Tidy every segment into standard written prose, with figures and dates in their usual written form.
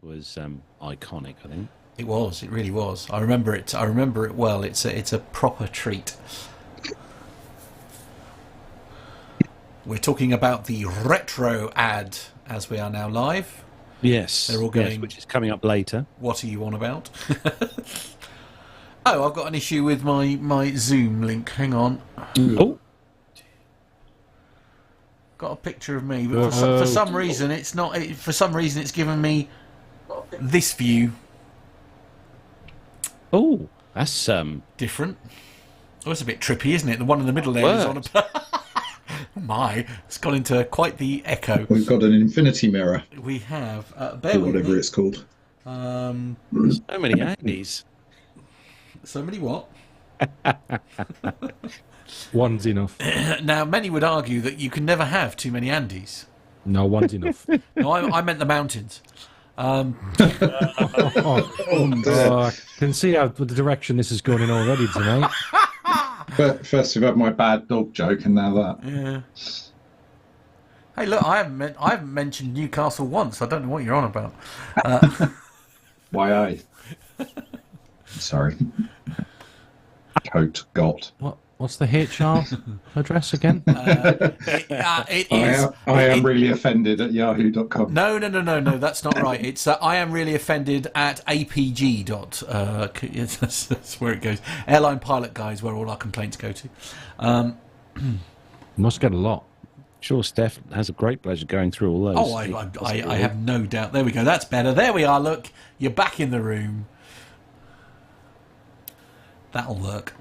was iconic, I think. It was. It really was. I remember it. I remember it well. It's a proper treat. We're talking about the retro ad as we are now live. Yes. They're all going. Yes, which is coming up later. What are you on about? Oh, I've got an issue with my Zoom link. Hang on. Oh. Got a picture of me, but for some reason it's not. For some reason it's given me this view. Oh, that's different. Oh, it's a bit trippy, isn't it? The one in the middle there is on a. Oh my, it's gone into quite the echo. We've got an infinity mirror. We have. Or whatever it's called. so many Andes. So many what? One's enough. Now, many would argue that you can never have too many Andes. No, one's enough. No, I meant the mountains. I can see how the direction this is going in already tonight. But first we've had my bad dog joke, and now that. Yeah. Hey, look, I haven't mentioned Newcastle once. I don't know what you're on about. Why I? Sorry. Coat got. What's the HR address again? It is. I am really offended at yahoo.com. No, that's not right. It's I am really offended at apg. That's where it goes. Airline pilot guys, where all our complaints go to. Must get a lot. Sure, Steph has a great pleasure going through all those. Oh, I have no doubt. There we go. That's better. There we are. Look, you're back in the room. That'll work.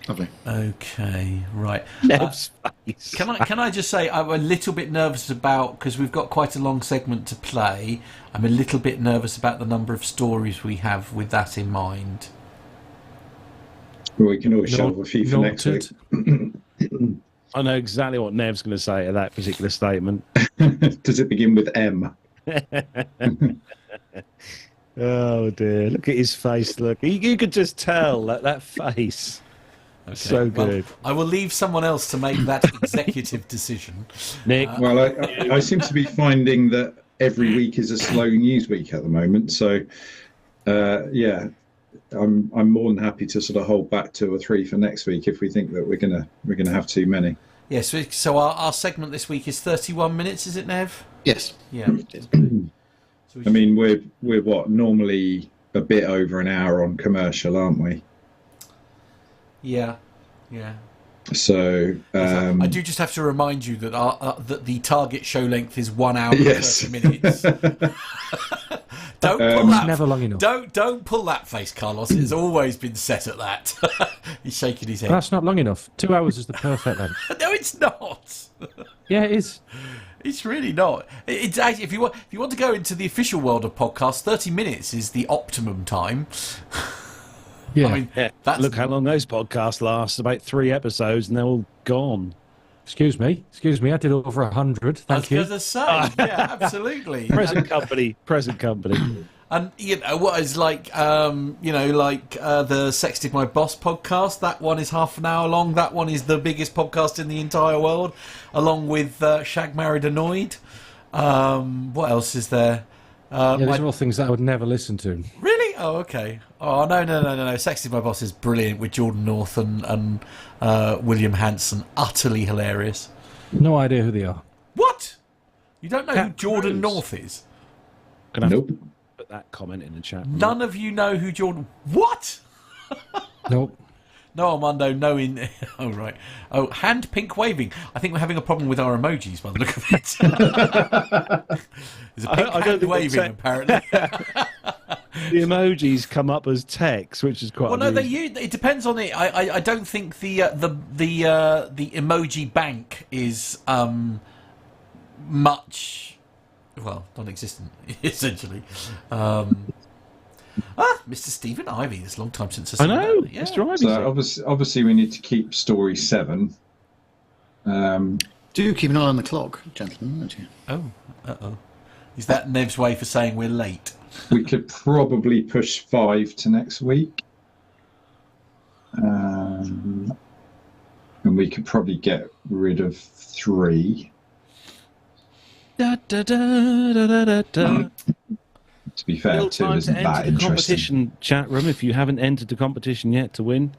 Lovely. Okay, right. Nev's face. Can I just say I'm a little bit nervous about, because we've got quite a long segment to play. I'm a little bit nervous about the number of stories we have with that in mind. Well, we can always shelve a few for next week. I know exactly what Nev's going to say to that particular statement. Does it begin with M? Oh dear! Look at his face. Look, you could just tell that face. Okay. So good. Well, I will leave someone else to make that executive decision. Nick. Well, I seem to be finding that every week is a slow news week at the moment. So, yeah, I'm more than happy to sort of hold back 2 or 3 for next week if we think that we're gonna have too many. Yes. So our segment this week is 31 minutes. Is it, Nev? Yes. Yeah. I mean, we're what, normally a bit over an hour on commercial, aren't we? Yeah. So I do just have to remind you that that the target show length is 1 hour and Yes. 30 minutes. Don't pull that. Never long enough. Don't pull that face, Carlos. It's always been set at that. He's shaking his head. That's not long enough. 2 hours is the perfect length. No, it's not. Yeah, it is. It's really not. It's actually, if you want to go into the official world of podcasts, 30 minutes is the optimum time. Yeah. I mean, Look how long those podcasts last. About 3 episodes, and they're all gone. Excuse me. I did over 100. Thank you. I was going to say, yeah, absolutely. Present company. And you know what is like, the Sexted My Boss podcast. That one is half an hour long. That one is the biggest podcast in the entire world, along with Shag Married Annoyed. What else is there? These are all things that I would never listen to. Really? Oh, okay. Oh, no. Sexted My Boss is brilliant with Jordan North and William Hanson. Utterly hilarious. No idea who they are. What? You don't know who Jordan North is? Nope. Put that comment in the chat. None of you know who Jordan... What? Nope. No, Armando, no in... Oh, right. Oh, hand pink waving. I think we're having a problem with our emojis by the look of it. There's a pink hand waving, apparently. The emojis come up as text, which is quite... Well, no, it depends on it. I don't think the emoji bank is much... Well, non-existent, essentially. Mr. Stephen Ivey. It's a long time since I know, yeah. Mr. Ivey. So obviously we need to keep story 7. Do keep an eye on the clock, gentlemen, won't you? Oh, uh-oh. Is that Nev's way for saying we're late? We could probably push 5 to next week. And we could probably get rid of 3. Da, da, da, da, da, da, da. To be fair, Still two time isn't to enter that the interesting. competition chat room if you haven't entered the competition yet to win.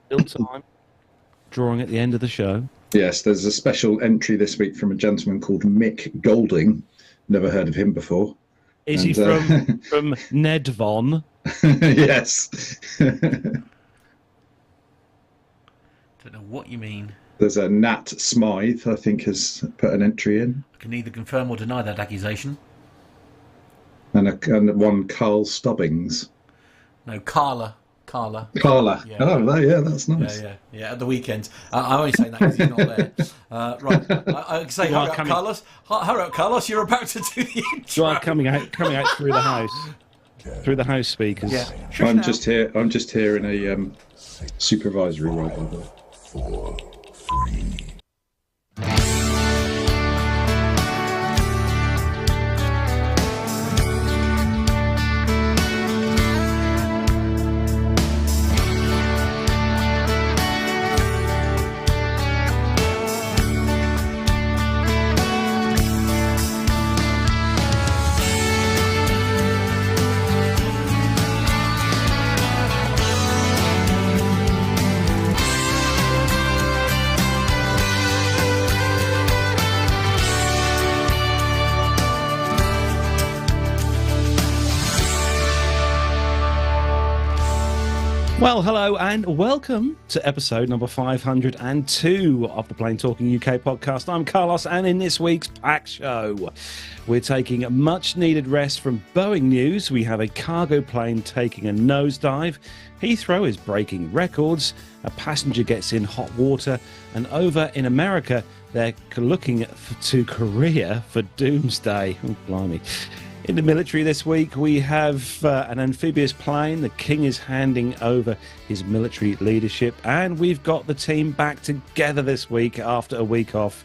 Still time. Drawing at the end of the show. Yes, there's a special entry this week from a gentleman called Mick Golding. Never heard of him before. Is he from Nedvon? Yes. Don't know what you mean. There's a Nat Smythe, I think, has put an entry in. I can neither confirm or deny that accusation. And one Carl Stubbings. No, Carla. Carla. Yeah. Oh, yeah, that's nice. Yeah. At the weekend, I'm only saying that because he's not there. Right, I can say, hurry up, Carlos. Hurry up, Carlos. You're about to do the intro. You are coming out through the house, through the house speakers. Yeah. I'm just here in a supervisory role. 4, 3. Well, hello and welcome to episode number 502 of the Plain Talking UK podcast. I'm Carlos, and in this week's pack show, we're taking a much-needed rest from Boeing news. We have a cargo plane taking a nosedive. Heathrow is breaking records. A passenger gets in hot water. And over in America, they're looking to Korea for doomsday. Oh, blimey. In the military this week, we have an amphibious plane. The King is handing over his military leadership, and we've got the team back together this week after a week off.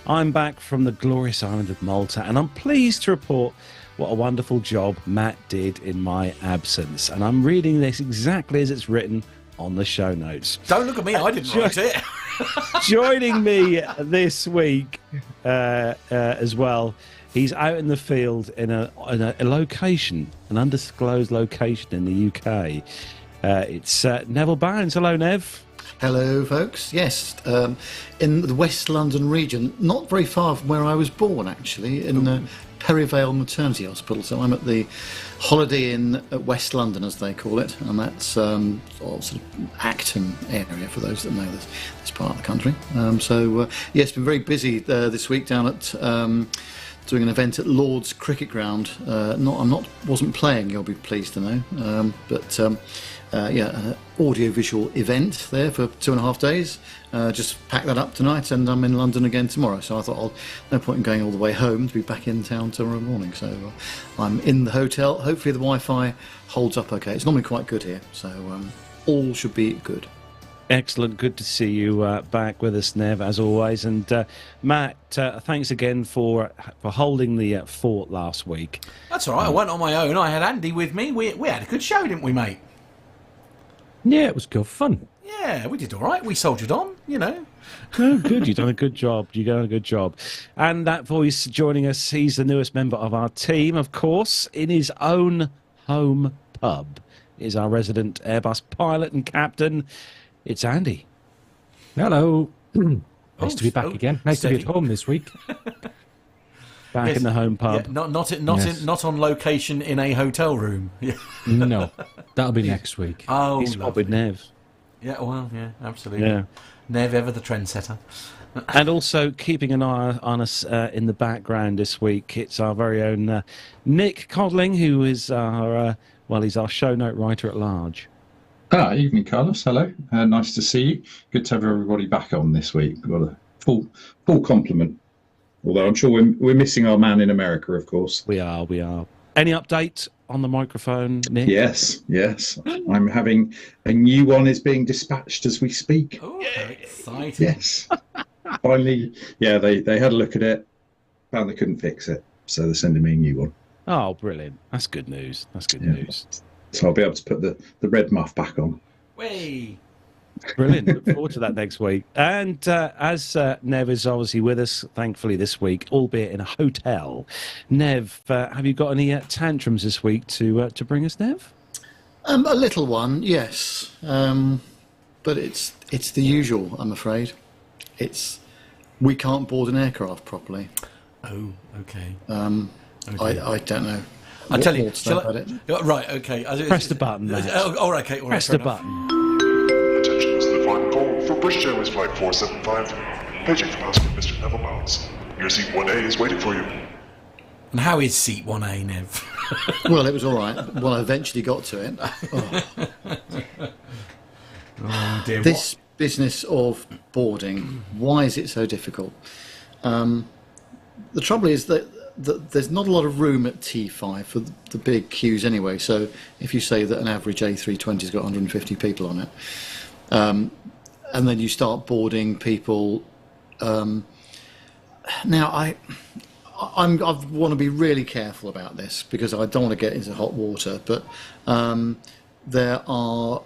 I'm back from the glorious island of Malta, and I'm pleased to report what a wonderful job Matt did in my absence. And I'm reading this exactly as it's written on the show notes. Don't look at me, I didn't write it. Joining me this week as well, he's out in the field in a location, an undisclosed location in the UK. It's Neville Barnes. Hello, Nev. Hello, folks. Yes, in the West London region, not very far from where I was born, actually, in Perivale Maternity Hospital. So I'm at the Holiday Inn at West London, as they call it, and that's sort of Acton area for those that know this part of the country. It's been very busy this week down at doing an event at Lord's Cricket Ground. Wasn't playing, you'll be pleased to know, an audio-visual event there for 2.5 days. Just pack that up tonight, and I'm in London again tomorrow. So I thought, no point in going all the way home to be back in town tomorrow morning. So I'm in the hotel. Hopefully the Wi-Fi holds up okay. It's normally quite good here, so all should be good. Excellent. Good to see you back with us, Nev, as always. And Matt, thanks again for holding the fort last week. That's all right. I went on my own. I had Andy with me. We had a good show, didn't we, mate? Yeah, it was good fun. Yeah, we did all right. We soldiered on, you know. Oh, good. You've done a good job. You've done a good job. And that voice joining us, he's the newest member of our team, of course, in his own home pub, is our resident Airbus pilot and captain. It's Andy. Hello. Nice to be back again. Nice to be at home this week. Back in the home pub. Yeah, not on location in a hotel room. Yeah. No, that'll be next week. Oh, he's swapped with Nev. Yeah, well, yeah, absolutely. Yeah. Nev, ever the trendsetter. And also keeping an eye on us in the background this week, it's our very own Nick Codling, who is he's our show note writer at large. Evening, Carlos. Hello. Nice to see you. Good to have everybody back on this week. We've got a full complement. Although I'm sure we're missing our man in America, of course. We are. Any update on the microphone, Nick? Yes. I'm having a new one is being dispatched as we speak. Oh, very exciting. Yes. Finally, yeah, they had a look at it, found they couldn't fix it, so they're sending me a new one. Oh, brilliant. That's good news. News. So I'll be able to put the red muff back on. Way. Brilliant. Look forward to that next week. And as Nev is obviously with us, thankfully, this week, albeit in a hotel. Nev, have you got any tantrums this week to bring us, Nev? A little one, yes. But it's the usual, I'm afraid. We can't board an aircraft properly. Oh, okay. I don't know. I'll tell you. More to say about it. Right, okay. Press the button, mate. Oh, right, okay. All right, Press the button. Attention, this is the final call for British Airways Flight 475. Paging for passenger Mr. Neville Miles. Your seat 1A is waiting for you. And how is seat 1A, Nev? Well, it was all right. Well, I eventually got to it. Oh, dear. This business of boarding, why is it so difficult? The trouble is that there's not a lot of room at T5 for the big queues anyway. So if you say that an average A320's got 150 people on it, and then you start boarding people. Now I want to be really careful about this because I don't want to get into hot water. But there are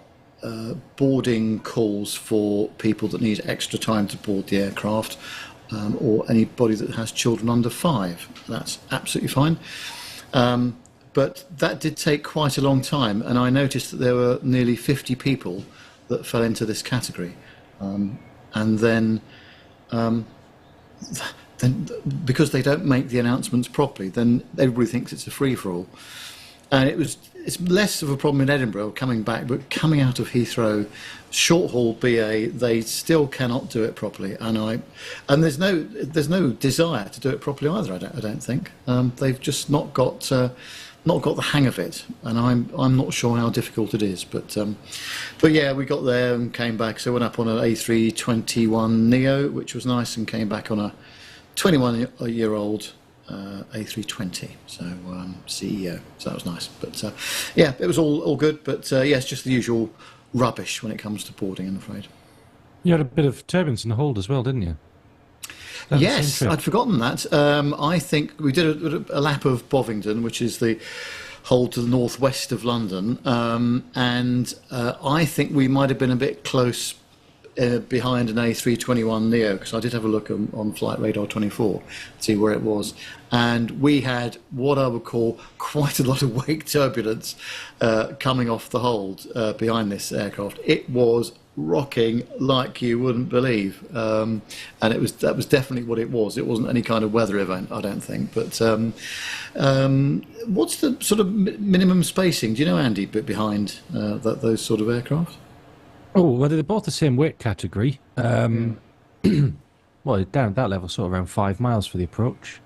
boarding calls for people that need extra time to board the aircraft. Or anybody that has children under 5. That's absolutely fine. But that did take quite a long time, and I noticed that there were nearly 50 people that fell into this category. And then because they don't make the announcements properly, then everybody thinks it's a free-for-all. And it's less of a problem in Edinburgh coming back, but coming out of Heathrow, short-haul BA, they still cannot do it properly. And there's no desire to do it properly either. I don't think they've just not got the hang of it. And I'm not sure how difficult it is. But yeah, we got there and came back. So went up on an A321 Neo, which was nice, and came back on a 21-year-old. A320, so CEO, so that was nice. But yeah, it was all good. But yeah, it's just the usual rubbish when it comes to boarding, I'm afraid. You had a bit of turbulence in the hold as well, didn't you? Yes, I'd forgotten that. I think we did a lap of Bovingdon, which is the hold to the northwest of London, and I think we might have been a bit close behind an A321 Neo, because I did have a look on Flight Radar 24 to see where it was, and we had what I would call quite a lot of wake turbulence coming off the hold behind this aircraft. It was rocking like you wouldn't believe, and that was definitely what it was. It wasn't any kind of weather event, I don't think. But what's the sort of minimum spacing, do you know, Andy, behind those sort of aircraft? Oh, well, they're both the same weight category. Well, down at that level, sort of around 5 miles for the approach.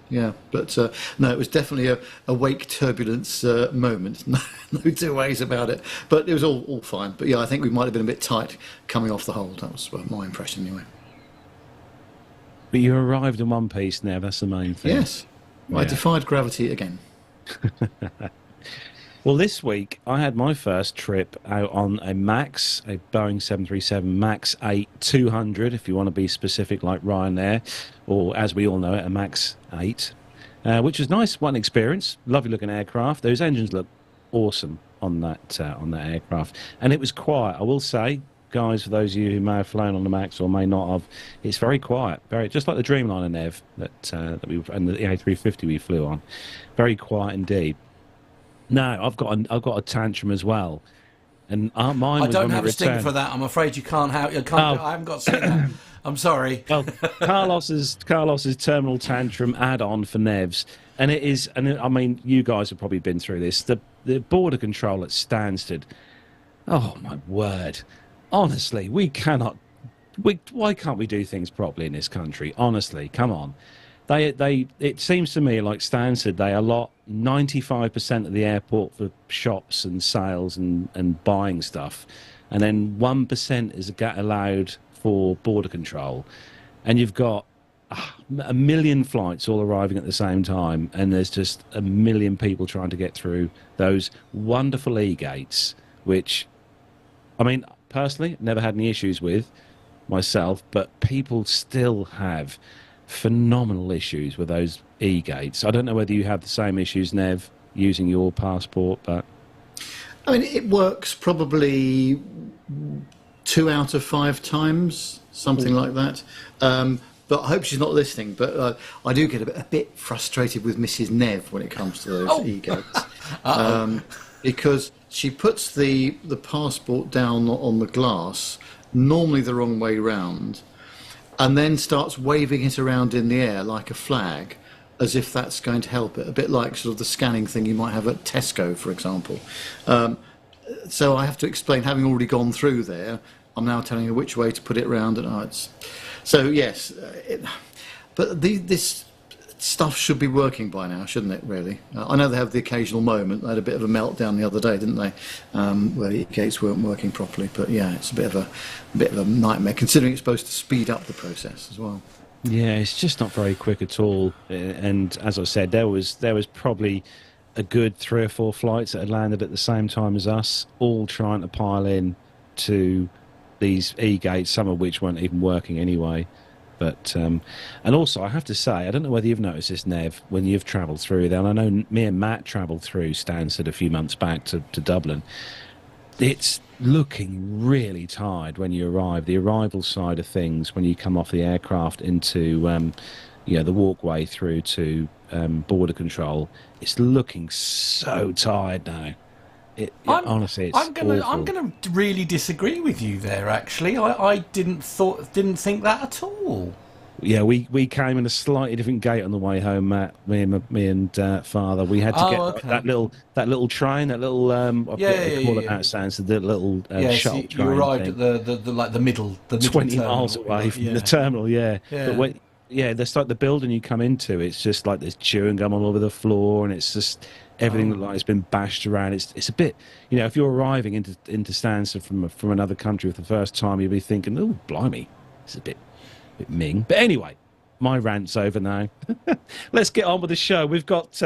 Yeah, but no, it was definitely a wake turbulence moment. No two ways about it. But it was all fine. But yeah, I think we might have been a bit tight coming off the hold. That was my impression anyway. But you arrived in one piece now, that's the main thing. Yes, yeah. I defied gravity again. Well, this week I had my first trip out on a MAX, a Boeing 737 MAX 8-200, if you want to be specific, like Ryanair, or as we all know it, a MAX 8, which was nice, one experience, lovely looking aircraft. Those engines look awesome on that aircraft, and it was quiet. I will say, guys, for those of you who may have flown on the MAX or may not have, it's very quiet, very just like the Dreamliner, Nev, that we and the A350 we flew on, very quiet indeed. No, I've got a tantrum as well, and mine. I was don't when have we a sting returned. for that. I'm afraid you can't have. I haven't got sting. I'm sorry. Well, Carlos's terminal tantrum add-on for Nevs, and it is. And I mean, you guys have probably been through this. The border control at Stansted. Oh my word! Honestly, we cannot. Why can't we do things properly in this country? Honestly, come on. It seems to me like Stansted, they allot 95% of the airport for shops and sales and buying stuff, and then 1% is allowed for border control, and you've got a million flights all arriving at the same time, and there's just a million people trying to get through those wonderful e-gates, which, I mean, personally, never had any issues with myself, but people still have phenomenal issues with those e-gates. I don't know whether you have the same issues, Nev, using your passport, but I mean, it works probably 2 out of 5 times, something like that. But I hope she's not listening. But I do get a bit frustrated with Mrs. Nev when it comes to those e-gates. Because she puts the passport down on the glass, normally the wrong way round, and then starts waving it around in the air like a flag, as if that's going to help it. A bit like sort of the scanning thing you might have at Tesco, for example. So I have to explain, having already gone through there, I'm now telling her which way to put it round. And so yes, but this stuff should be working by now, shouldn't it, really? I know they have the occasional moment. They had a bit of a meltdown the other day, didn't they, where the gates weren't working properly. But yeah, it's a bit of a nightmare, considering it's supposed to speed up the process as well. Yeah, it's just not very quick at all. And as I said, there was probably a good 3 or 4 flights that had landed at the same time as us, all trying to pile in to these e-gates, some of which weren't even working anyway. But and also, I have to say, I don't know whether you've noticed this, Nev, when you've travelled through there, and I know me and Matt travelled through Stansted a few months back to Dublin. It's looking really tired when you arrive. The arrival side of things, when you come off the aircraft into the walkway through to border control, it's looking so tired now. Honestly, it's awful. I'm gonna really disagree with you there. Actually, I didn't think that at all. Yeah, we came in a slightly different gate on the way home, Matt. Me and Father. We had to get that little train, that little call it outside, so the little shuttle train. You arrived thing. at the middle 20 miles away from the terminal. Yeah. But that's like the building you come into. It's just like there's chewing gum all over the floor, and it's just everything looks like it's been bashed around. It's a bit, if you're arriving into Stansted from another country for the first time, you'll be thinking, oh, blimey, it's a bit ming. But anyway, my rant's over now. Let's get on with the show. We've got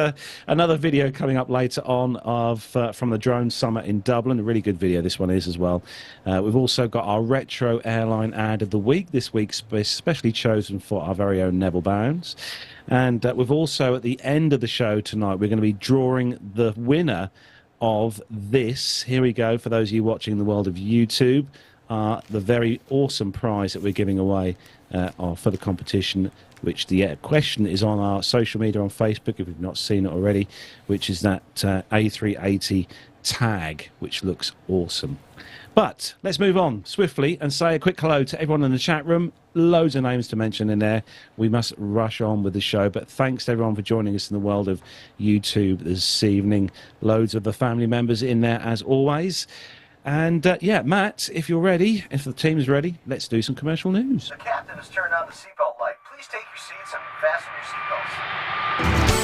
another video coming up later on from the Drone Summit in Dublin. A really good video this one is as well. We've also got our retro airline ad of the week. This week specially chosen for our very own Neville Bounds. And we've also, at the end of the show tonight, we're going to be drawing the winner of this. Here we go, for those of you watching in the world of YouTube. The very awesome prize that we're giving away for the competition, which the question is on our social media on Facebook, if you've not seen it already, which is that A380 tag, which looks awesome. But let's move on swiftly and say a quick hello to everyone in the chat room. Loads of names to mention in there. We must rush on with the show, but thanks to everyone for joining us in the world of YouTube this evening. Loads of the family members in there as always. And Matt, if you're ready, if the team is ready, let's do some commercial news. The captain has turned on the seatbelt light. Please take your seats and fasten your seatbelts.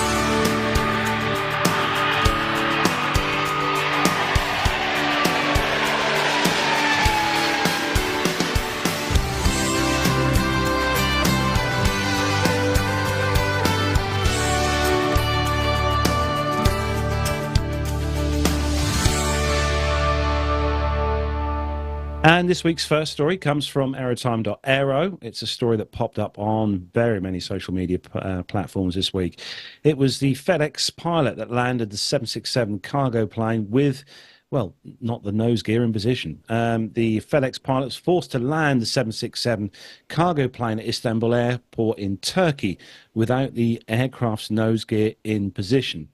And this week's first story comes from aerotime.aero. It's a story that popped up on very many social media platforms this week. It was the FedEx pilot that landed the 767 cargo plane with, well, not the nose gear in position. The FedEx pilot was forced to land the 767 cargo plane at Istanbul Airport in Turkey without the aircraft's nose gear in position.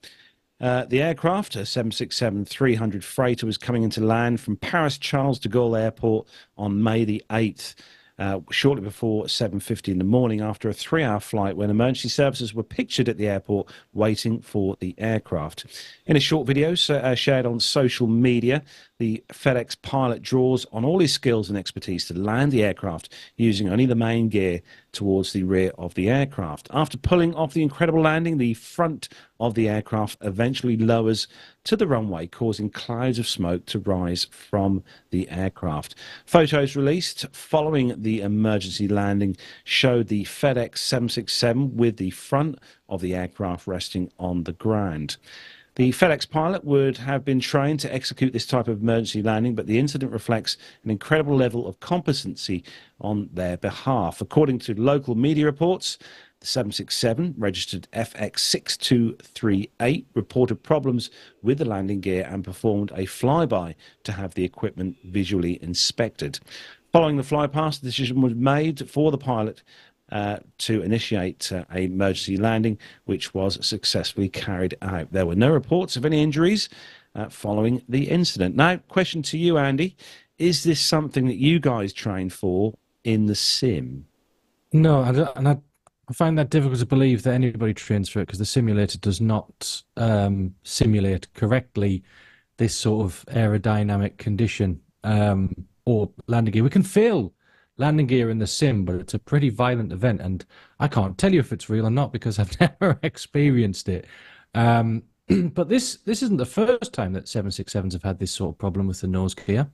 The aircraft, a 767-300 freighter, was coming into land from Paris Charles de Gaulle Airport on May the 8th, shortly before 7:50 in the morning, after a 3-hour flight when emergency services were pictured at the airport waiting for the aircraft. In a short video shared on social media, the FedEx pilot draws on all his skills and expertise to land the aircraft using only the main gear towards the rear of the aircraft. After pulling off the incredible landing, the front of the aircraft eventually lowers to the runway, causing clouds of smoke to rise from the aircraft. Photos released following the emergency landing showed the FedEx 767 with the front of the aircraft resting on the ground. The FedEx pilot would have been trained to execute this type of emergency landing, but the incident reflects an incredible level of competency on their behalf. According to local media reports, The 767, registered FX6238, reported problems with the landing gear and performed a flyby to have the equipment visually inspected. Following the flypast, the decision was made for the pilot to initiate an emergency landing, which was successfully carried out. There were no reports of any injuries following the incident. Now, question to you, Andy. Is this something that you guys train for in the sim? No, I find that difficult to believe that anybody trains for it, because the simulator does not simulate correctly this sort of aerodynamic condition or landing gear. We can feel landing gear in the sim, but it's a pretty violent event, and I can't tell you if it's real or not because I've never experienced it. But this isn't the first time that 767s have had this sort of problem with the nose gear.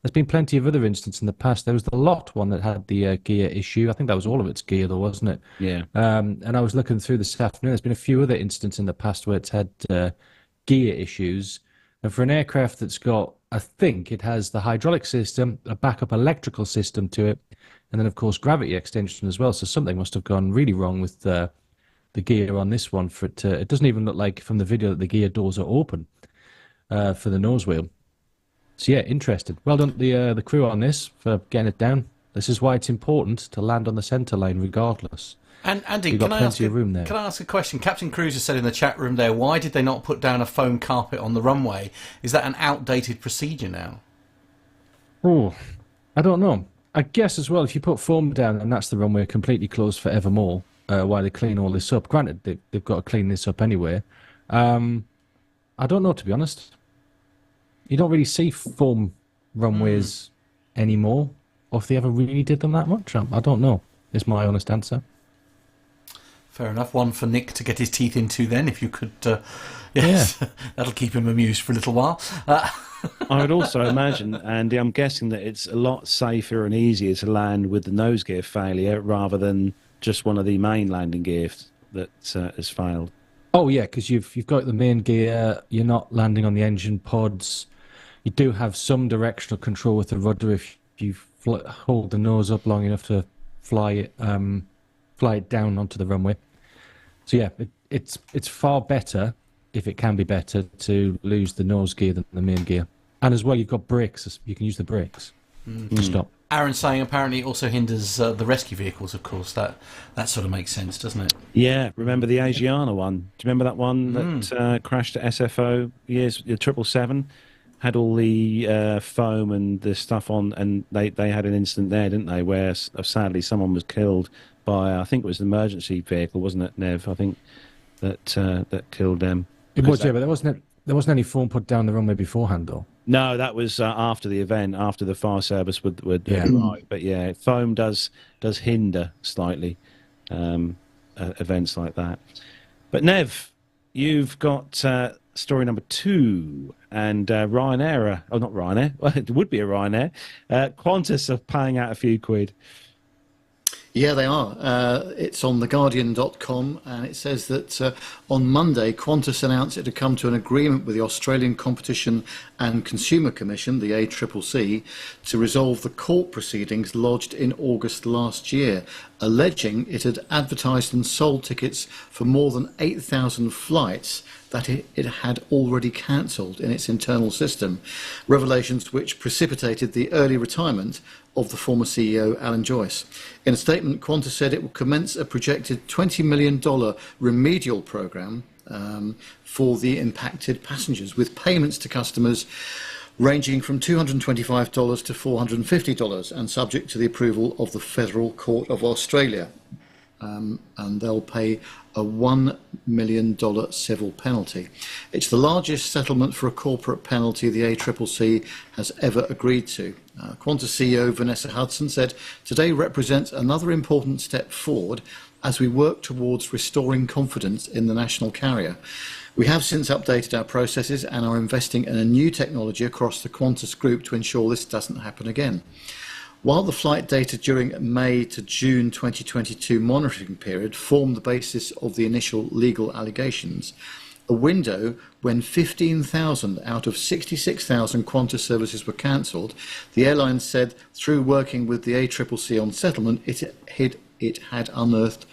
There's been plenty of other instances in the past. There was the Lot one that had the gear issue. I think that was all of its gear, though, wasn't it? Yeah. And I was looking through this afternoon. There's been a few other instances in the past where it's had gear issues. And for an aircraft that's got, I think it has the hydraulic system, a backup electrical system to it, and then, of course, gravity extension as well. So something must have gone really wrong with the gear on this one. For it to, it doesn't even look like from the video that the gear doors are open for the nose wheel. So yeah, interested. Well done the crew on this for getting it down. This is why it's important to land on the centre line regardless. And Andy, You've got plenty of room there. Can I ask a question? Captain Cruiser said in the chat room there, why did they not put down a foam carpet on the runway? Is that an outdated procedure now? Oh, I don't know. I guess as well, if you put foam down and that's the runway completely closed forevermore while they clean all this up. Granted, they've got to clean this up anyway. I don't know, to be honest. You don't really see foam runways anymore, or if they ever really did them that much. I don't know, is my honest answer. Fair enough. One for Nick to get his teeth into then, if you could. Yes, yeah. That'll keep him amused for a little while. I would also imagine, Andy, I'm guessing that it's a lot safer and easier to land with the nose gear failure rather than just one of the main landing gears that has failed. Oh, yeah, because you've got the main gear, you're not landing on the engine pods. You do have some directional control with the rudder if you hold the nose up long enough to fly it down onto the runway. So yeah, it's far better, if it can be better, to lose the nose gear than the main gear. And as well, you've got brakes. You can use the brakes to stop. Aaron's saying apparently it also hinders the rescue vehicles, of course. That sort of makes sense, doesn't it? Yeah, remember the Asiana one? Do you remember that one that crashed at SFO years, the 777? Had all the foam and the stuff on, and they had an incident there, didn't they, where sadly someone was killed by, I think it was an emergency vehicle, wasn't it, Nev? I think that killed them. It was, yeah, but there wasn't any foam put down the runway beforehand, though. No, that was after the event, after the fire service would arrive. But yeah, foam does hinder slightly events like that. But Nev, you've got story number 2, and Ryanair, not Ryanair, well, it would be a Ryanair, Qantas are paying out a few quid. Yeah, they are. It's on theguardian.com, and it says that on Monday, Qantas announced it had come to an agreement with the Australian Competition and Consumer Commission, the ACCC, to resolve the court proceedings lodged in August last year, alleging it had advertised and sold tickets for more than 8,000 flights that it had already cancelled in its internal system, revelations which precipitated the early retirement of the former CEO, Alan Joyce. In a statement, Qantas said it will commence a projected $20 million remedial programme for the impacted passengers, with payments to customers ranging from $225 to $450 and subject to the approval of the Federal Court of Australia. And they'll pay a $1 million civil penalty. It's the largest settlement for a corporate penalty the ACCC has ever agreed to. Qantas CEO Vanessa Hudson said, "Today represents another important step forward as we work towards restoring confidence in the national carrier. We have since updated our processes and are investing in a new technology across the Qantas group to ensure this doesn't happen again." While the flight data during May to June 2022 monitoring period formed the basis of the initial legal allegations, a window when 15,000 out of 66,000 Qantas services were cancelled, the airline said through working with the ACCC on settlement, it had unearthed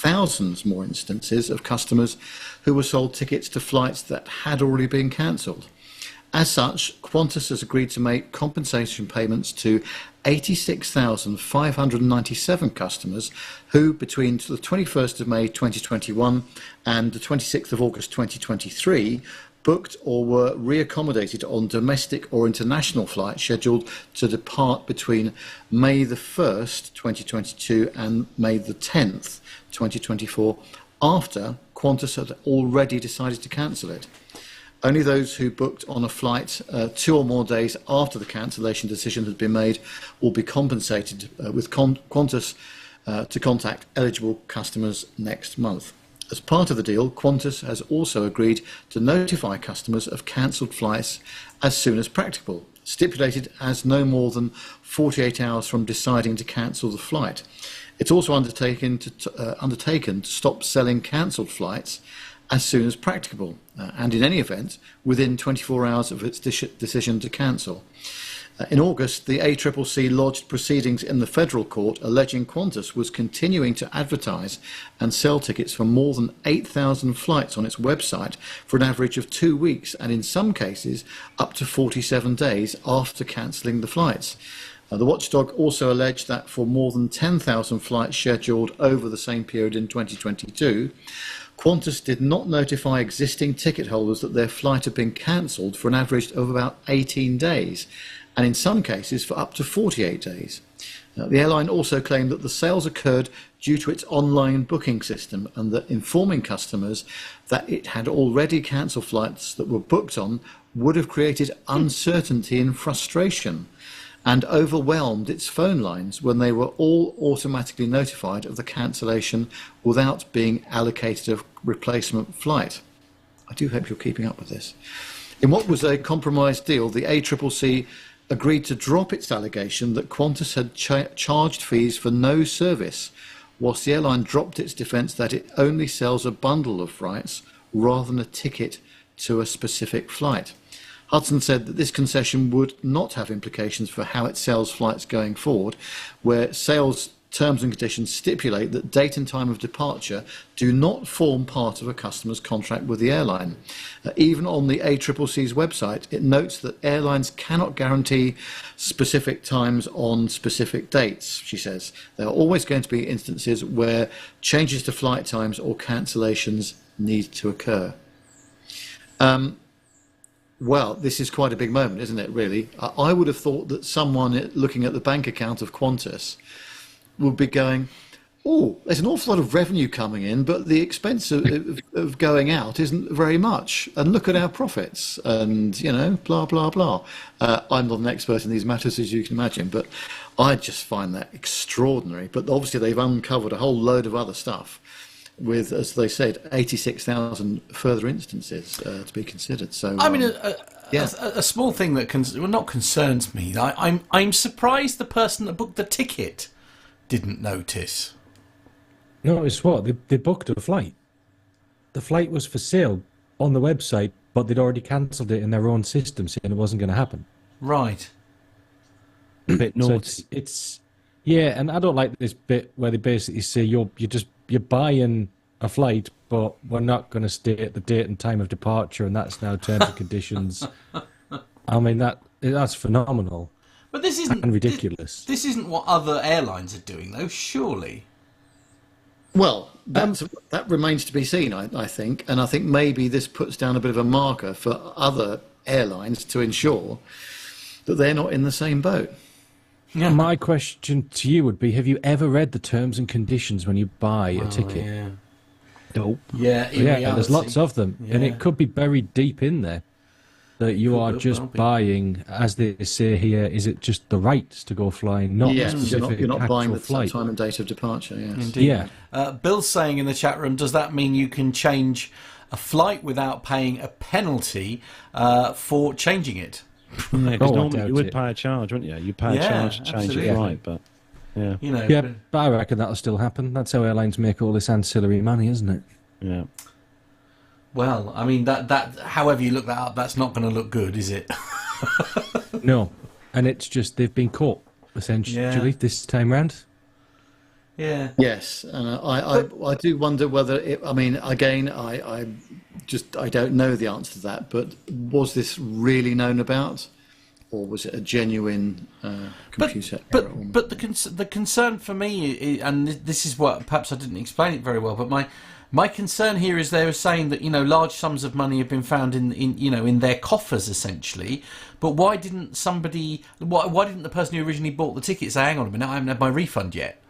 thousands more instances of customers who were sold tickets to flights that had already been cancelled. As such, Qantas has agreed to make compensation payments to 86,597 customers who, between the 21st of May 2021 and the 26th of August 2023, booked or were reaccommodated on domestic or international flights scheduled to depart between May the 1st, 2022 and May the 10th, 2024, after Qantas had already decided to cancel it. Only those who booked on a flight 2 or more days after the cancellation decision had been made will be compensated with Qantas to contact eligible customers next month. As part of the deal, Qantas has also agreed to notify customers of cancelled flights as soon as practicable, stipulated as no more than 48 hours from deciding to cancel the flight. It's also undertaken to stop selling cancelled flights as soon as practicable, and in any event, within 24 hours of its decision to cancel. In August, the ACCC lodged proceedings in the federal court alleging Qantas was continuing to advertise and sell tickets for more than 8,000 flights on its website for an average of 2 weeks, and in some cases up to 47 days after cancelling the flights. The watchdog also alleged that for more than 10,000 flights scheduled over the same period in 2022, Qantas did not notify existing ticket holders that their flight had been cancelled for an average of about 18 days, and in some cases for up to 48 days. The airline also claimed that the sales occurred due to its online booking system, and that informing customers that it had already cancelled flights that were booked on would have created uncertainty and frustration, and overwhelmed its phone lines when they were all automatically notified of the cancellation without being allocated a replacement flight. I do hope you're keeping up with this. In what was a compromise deal, the ACCC agreed to drop its allegation that Qantas had charged fees for no service, whilst the airline dropped its defence that it only sells a bundle of flights rather than a ticket to a specific flight. Hudson said that this concession would not have implications for how it sells flights going forward, where sales terms and conditions stipulate that date and time of departure do not form part of a customer's contract with the airline. Even on the ACCC's website, it notes that airlines cannot guarantee specific times on specific dates, she says. There are always going to be instances where changes to flight times or cancellations need to occur. Well, this is quite a big moment, isn't it, really? I would have thought that someone looking at the bank account of Qantas would be going, oh, there's an awful lot of revenue coming in, but the expense of going out isn't very much. And look at our profits and, you know, blah, blah, blah. I'm not an expert in these matters, as you can imagine, but I just find that extraordinary. But obviously they've uncovered a whole load of other stuff with, as they said, 86,000 further instances to be considered. So I mean, a small thing that not concerns me. I'm surprised the person that booked the ticket didn't notice. Notice what? They booked a flight. The flight was for sale on the website, but they'd already cancelled it in their own system, saying it wasn't going to happen. Right. A bit naughty. So it's yeah, and I don't like this bit where they basically say you're buying a flight, but we're not going to state the date and time of departure, and that's now terms and conditions. I mean that's phenomenal. But this isn't and ridiculous. This isn't what other airlines are doing, though. Surely. Well, that remains to be seen, I think, and I think maybe this puts down a bit of a marker for other airlines to ensure that they're not in the same boat. Yeah. My question to you would be: have you ever read the terms and conditions when you buy a ticket? Yeah. Nope. Yeah. There's lots of them, and it could be buried deep in there. That you are just buying, as they say here, is it just the rights to go flying, not a specific you're not buying the flight. time and date of departure. Yes. Indeed. Yeah. Bill's saying in the chat room, does that mean you can change a flight without paying a penalty for changing it? Yeah, because normally you would pay a charge, wouldn't you? You pay a charge to change your flight, but yeah. You know, yeah, but I reckon that'll still happen. That's how airlines make all this ancillary money, isn't it? Yeah. Well, I mean, that however you look that up, that's not going to look good, is it? No. And it's just they've been caught, essentially, this time round. Yeah. Yes, and I do wonder whether it. I mean, again, I don't know the answer to that. But was this really known about, or was it a genuine computer error? But the concern for me, and this is what perhaps I didn't explain it very well, but my concern here is they were saying that large sums of money have been found in their coffers essentially. But why didn't why didn't the person who originally bought the ticket say, hang on a minute, I haven't had my refund yet?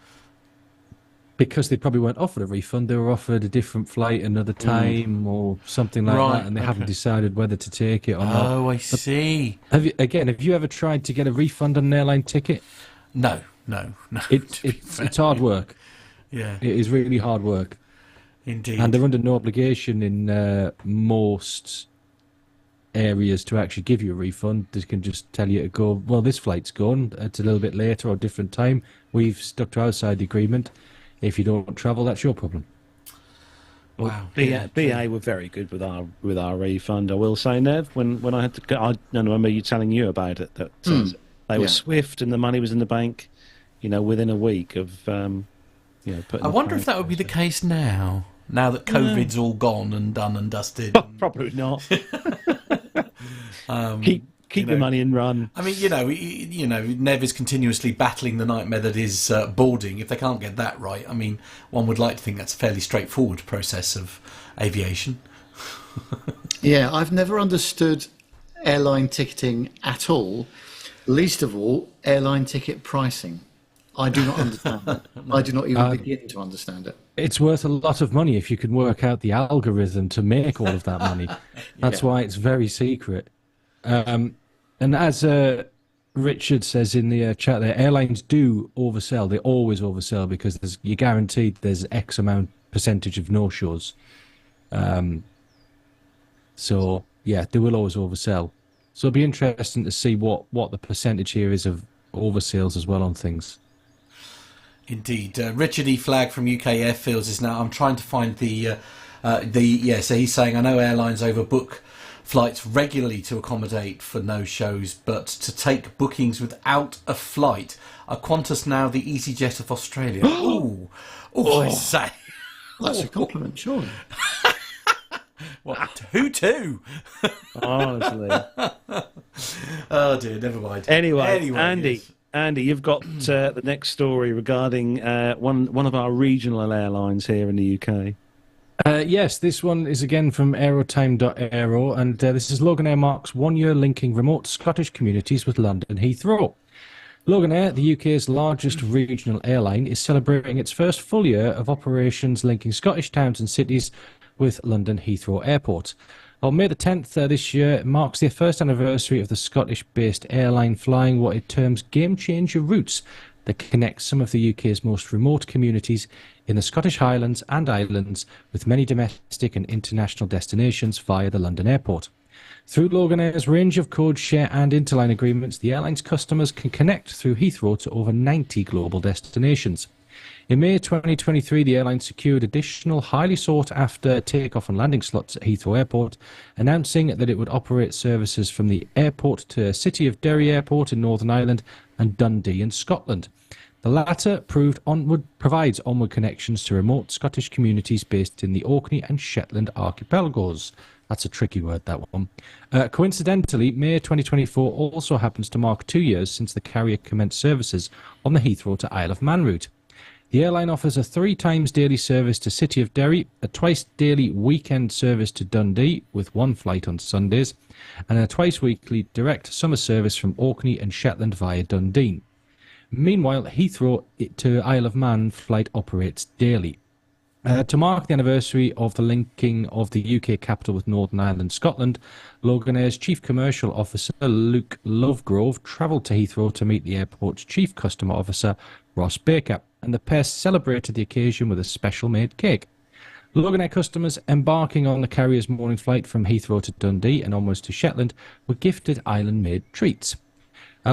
Because they probably weren't offered a refund. They were offered a different flight another time or something like that, and they haven't decided whether to take it or not. Oh, I see. Have you ever tried to get a refund on an airline ticket? No. It's hard work. Yeah. It is really hard work. Indeed. And they're under no obligation in most areas to actually give you a refund. They can just tell you to go, well, this flight's gone. It's a little bit later or different time. We've stuck to our side of the agreement. If you don't travel, that's your problem. Wow. BA were very good with our refund. I will say, Nev, when I had to go, I remember you telling you about it, that they were swift and the money was in the bank, within a week of putting. I wonder if that would be the case now that COVID's all gone and done and dusted. Probably not. Keep your money and run. I mean, Nev is continuously battling the nightmare that is boarding. If they can't get that right, I mean, one would like to think that's a fairly straightforward process of aviation. Yeah, I've never understood airline ticketing at all, least of all airline ticket pricing. I do not understand it. I do not even begin to understand it. It's worth a lot of money if you can work out the algorithm to make all of that money. That's why it's very secret. And as Richard says in the chat there, airlines do oversell. They always oversell because you're guaranteed there's X amount percentage of no-shows. So, yeah, they will always oversell. So it'll be interesting to see what the percentage here is of oversales as well on things. Indeed. Richard E. Flagg from UK Airfields is now... I'm trying to find so he's saying, I know airlines overbook flights regularly to accommodate for no-shows, but to take bookings without a flight. Are Qantas now the EasyJet of Australia? I say. That's a compliment, surely. What? Who to? Honestly. Oh dear, never mind. Anyway, yes. Andy, you've got the next story regarding one of our regional airlines here in the UK. Yes, this one is again from aerotime.aero, and this is Loganair marks 1 year linking remote Scottish communities with London Heathrow. Loganair, the UK's largest regional airline, is celebrating its first full year of operations linking Scottish towns and cities with London Heathrow Airport. On May the 10th this year, it marks the first anniversary of the Scottish-based airline flying what it terms game-changer routes that connect some of the UK's most remote communities in the Scottish Highlands and Islands with many domestic and international destinations via the London airport. Through Loganair's range of code share and interline agreements, the airline's customers can connect through Heathrow to over 90 global destinations. In May 2023, the airline secured additional highly sought-after takeoff and landing slots at Heathrow Airport, announcing that it would operate services from the airport to City of Derry Airport in Northern Ireland and Dundee in Scotland. The latter provides onward connections to remote Scottish communities based in the Orkney and Shetland archipelagos. That's a tricky word, that one. Coincidentally, May 2024 also happens to mark 2 years since the carrier commenced services on the Heathrow to Isle of Man route. The airline offers a 3 times daily service to City of Derry, a twice daily weekend service to Dundee with 1 flight on Sundays, and a twice weekly direct summer service from Orkney and Shetland via Dundee. Meanwhile, Heathrow to Isle of Man flight operates daily. To mark the anniversary of the linking of the UK capital with Northern Ireland and Scotland, Loganair's Chief Commercial Officer Luke Lovegrove travelled to Heathrow to meet the airport's Chief Customer Officer Ross Baker, and the pair celebrated the occasion with a special-made cake. Loganair customers embarking on the carrier's morning flight from Heathrow to Dundee and onwards to Shetland were gifted island-made treats.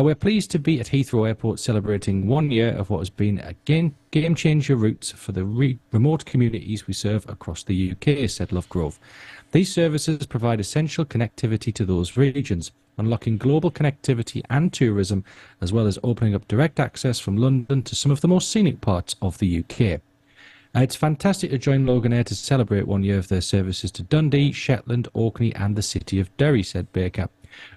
We're pleased to be at Heathrow Airport celebrating 1 year of what has been a game-changer routes for the remote communities we serve across the UK, said Lovegrove. These services provide essential connectivity to those regions, unlocking global connectivity and tourism, as well as opening up direct access from London to some of the most scenic parts of the UK. It's fantastic to join Loganair to celebrate 1 year of their services to Dundee, Shetland, Orkney and the city of Derry, said Baker.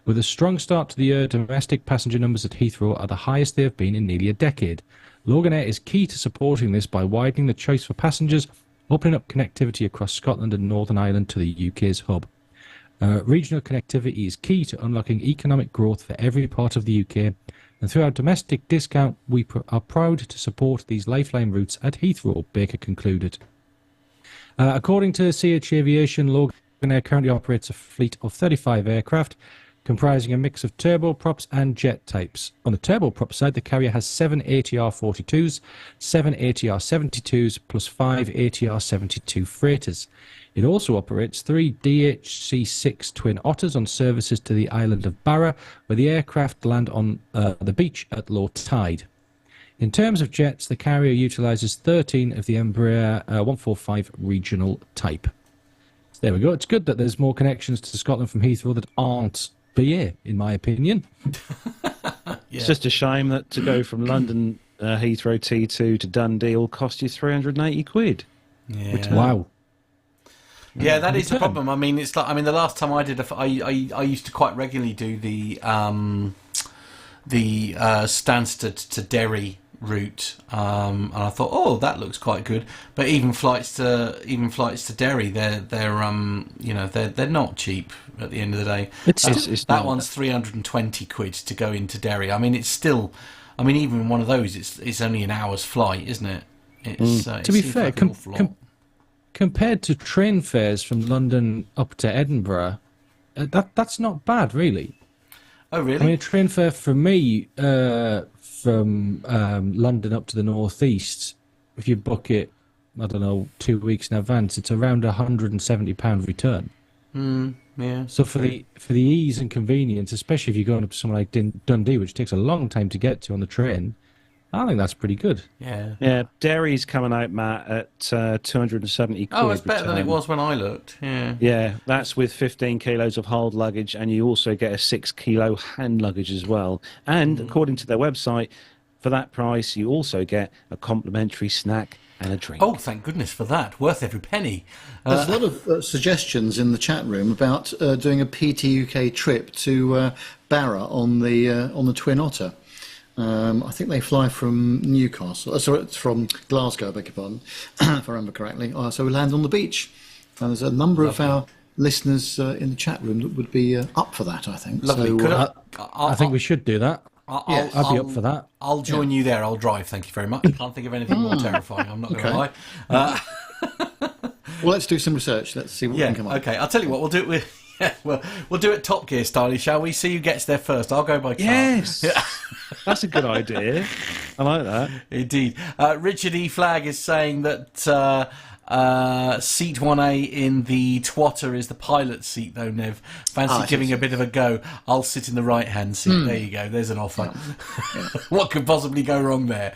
With a strong start to the year, domestic passenger numbers at Heathrow are the highest they have been in nearly a decade. Loganair is key to supporting this by widening the choice for passengers, opening up connectivity across Scotland and Northern Ireland to the UK's hub. Regional connectivity is key to unlocking economic growth for every part of the UK, and through our domestic discount, we are proud to support these lifeline routes at Heathrow, Baker concluded. According to CH Aviation, Loganair currently operates a fleet of 35 aircraft, comprising a mix of turboprops and jet types. On the turboprop side, the carrier has 7 ATR-42s, 7 ATR-72s, plus 5 ATR-72 freighters. It also operates 3 DHC-6 Twin Otters on services to the island of Barra, where the aircraft land on the beach at low tide. In terms of jets, the carrier utilises 13 of the Embraer 145 regional type. So there we go. It's good that there's more connections to Scotland from Heathrow that aren't BA, in my opinion. It's just a shame that to go from London Heathrow T2 to Dundee will cost you 380 quid. Yeah. Wow. Yeah, that is the problem. I mean, it's like the last time I did I used to quite regularly do the Stansted to Derry route, and I thought, oh, that looks quite good. But even flights to Derry, they're not cheap at the end of the day. It's that one's 320 quid to go into Derry. I mean, it's still, even one of those, it's only an hour's flight, isn't it? It's to be fair, compared to train fares from London up to Edinburgh, that's not bad, really. Oh, really? I mean, a train fare for me from London up to the northeast, if you book it, I don't know, 2 weeks in advance, it's around £170 return. Yeah. So for the ease and convenience, especially if you're going up to somewhere like Dundee, which takes a long time to get to on the train, I think that's pretty good. Yeah. Yeah, Derry's coming out, Matt, at 270 quid. Oh, it's better than it was when I looked. Yeah. Yeah, that's with 15 kilos of hold luggage, and you also get a 6 kilo hand luggage as well. And according to their website, for that price, you also get a complimentary snack and a drink. Oh, thank goodness for that. Worth every penny. There's a lot of suggestions in the chat room about doing a PT UK trip to Barra on the Twin Otter. I think they fly from Newcastle. Sorry, it's from Glasgow, I beg your pardon, if I remember correctly. So we land on the beach. And there's a number of our listeners in the chat room that would be up for that, I think. Lovely. So, I think we should do that. I'd be up for that. I'll join you there. I'll drive. Thank you very much. I can't think of anything more terrifying. I'm not going to lie. Well, let's do some research. Let's see what we can come up with. Okay. I'll tell you what. We'll do it with. Yeah, we'll do it Top Gear style, shall we? See who gets there first. I'll go by car. Yes, Yeah. that's a good idea. I like that. Indeed. Richard E. Flag is saying that seat 1A in the Twatter is the pilot's seat, though, Nev. Fancy giving a bit of a go. I'll sit in the right-hand seat. There you go. There's an offer. Yeah. What could possibly go wrong there?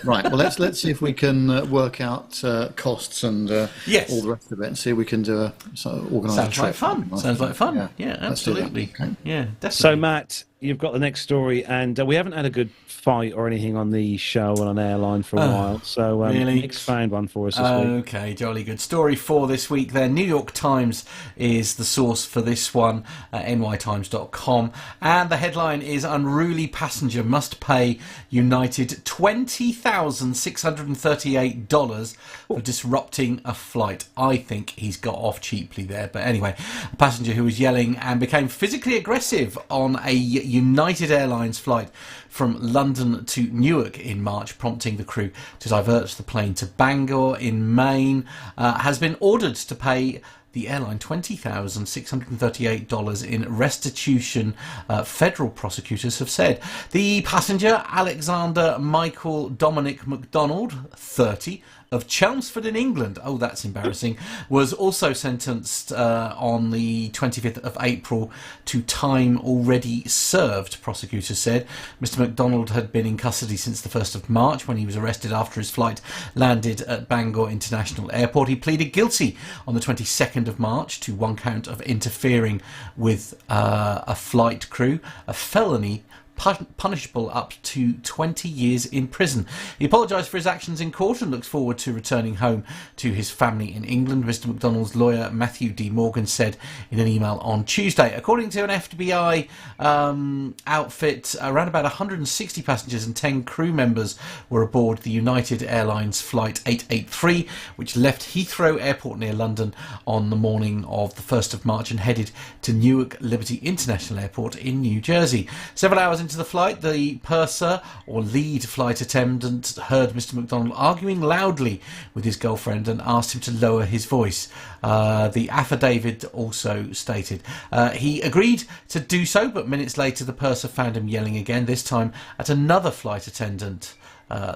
Right. Well, let's see if we can work out costs and all the rest of it, and see if we can do organise a trip. Sounds like fun. Yeah, absolutely. Okay. Yeah, definitely. So, Matt, you've got the next story, and we haven't had a good fight or anything on the show on an airline for a while. So, really? Nick's found one for us this week. Okay, jolly good. Story 4 this week there. New York Times is the source for this one, nytimes.com. And the headline is Unruly Passenger Must Pay United $20,638 for disrupting a flight. I think he's got off cheaply there. But anyway, a passenger who was yelling and became physically aggressive on a United Airlines flight from London to Newark in March, prompting the crew to divert the plane to Bangor in Maine, has been ordered to pay the airline $20,638 in restitution, federal prosecutors have said. The passenger, Alexander Michael Dominic McDonald, 30, of Chelmsford in England, oh that's embarrassing, was also sentenced on the 25th of April to time already served, prosecutors said. Mr MacDonald had been in custody since the 1st of March when he was arrested after his flight landed at Bangor International Airport. He pleaded guilty on the 22nd of March to one count of interfering with a flight crew, a felony punishable up to 20 years in prison. He apologised for his actions in court and looks forward to returning home to his family in England, Mr MacDonald's lawyer Matthew D. Morgan said in an email on Tuesday. According to an FBI outfit, around about 160 passengers and 10 crew members were aboard the United Airlines Flight 883, which left Heathrow Airport near London on the morning of the 1st of March and headed to Newark Liberty International Airport in New Jersey. Several hours into the flight, the purser or lead flight attendant heard Mr MacDonald arguing loudly with his girlfriend and asked him to lower his voice. The affidavit also stated he agreed to do so, but minutes later the purser found him yelling again, this time at another flight attendant.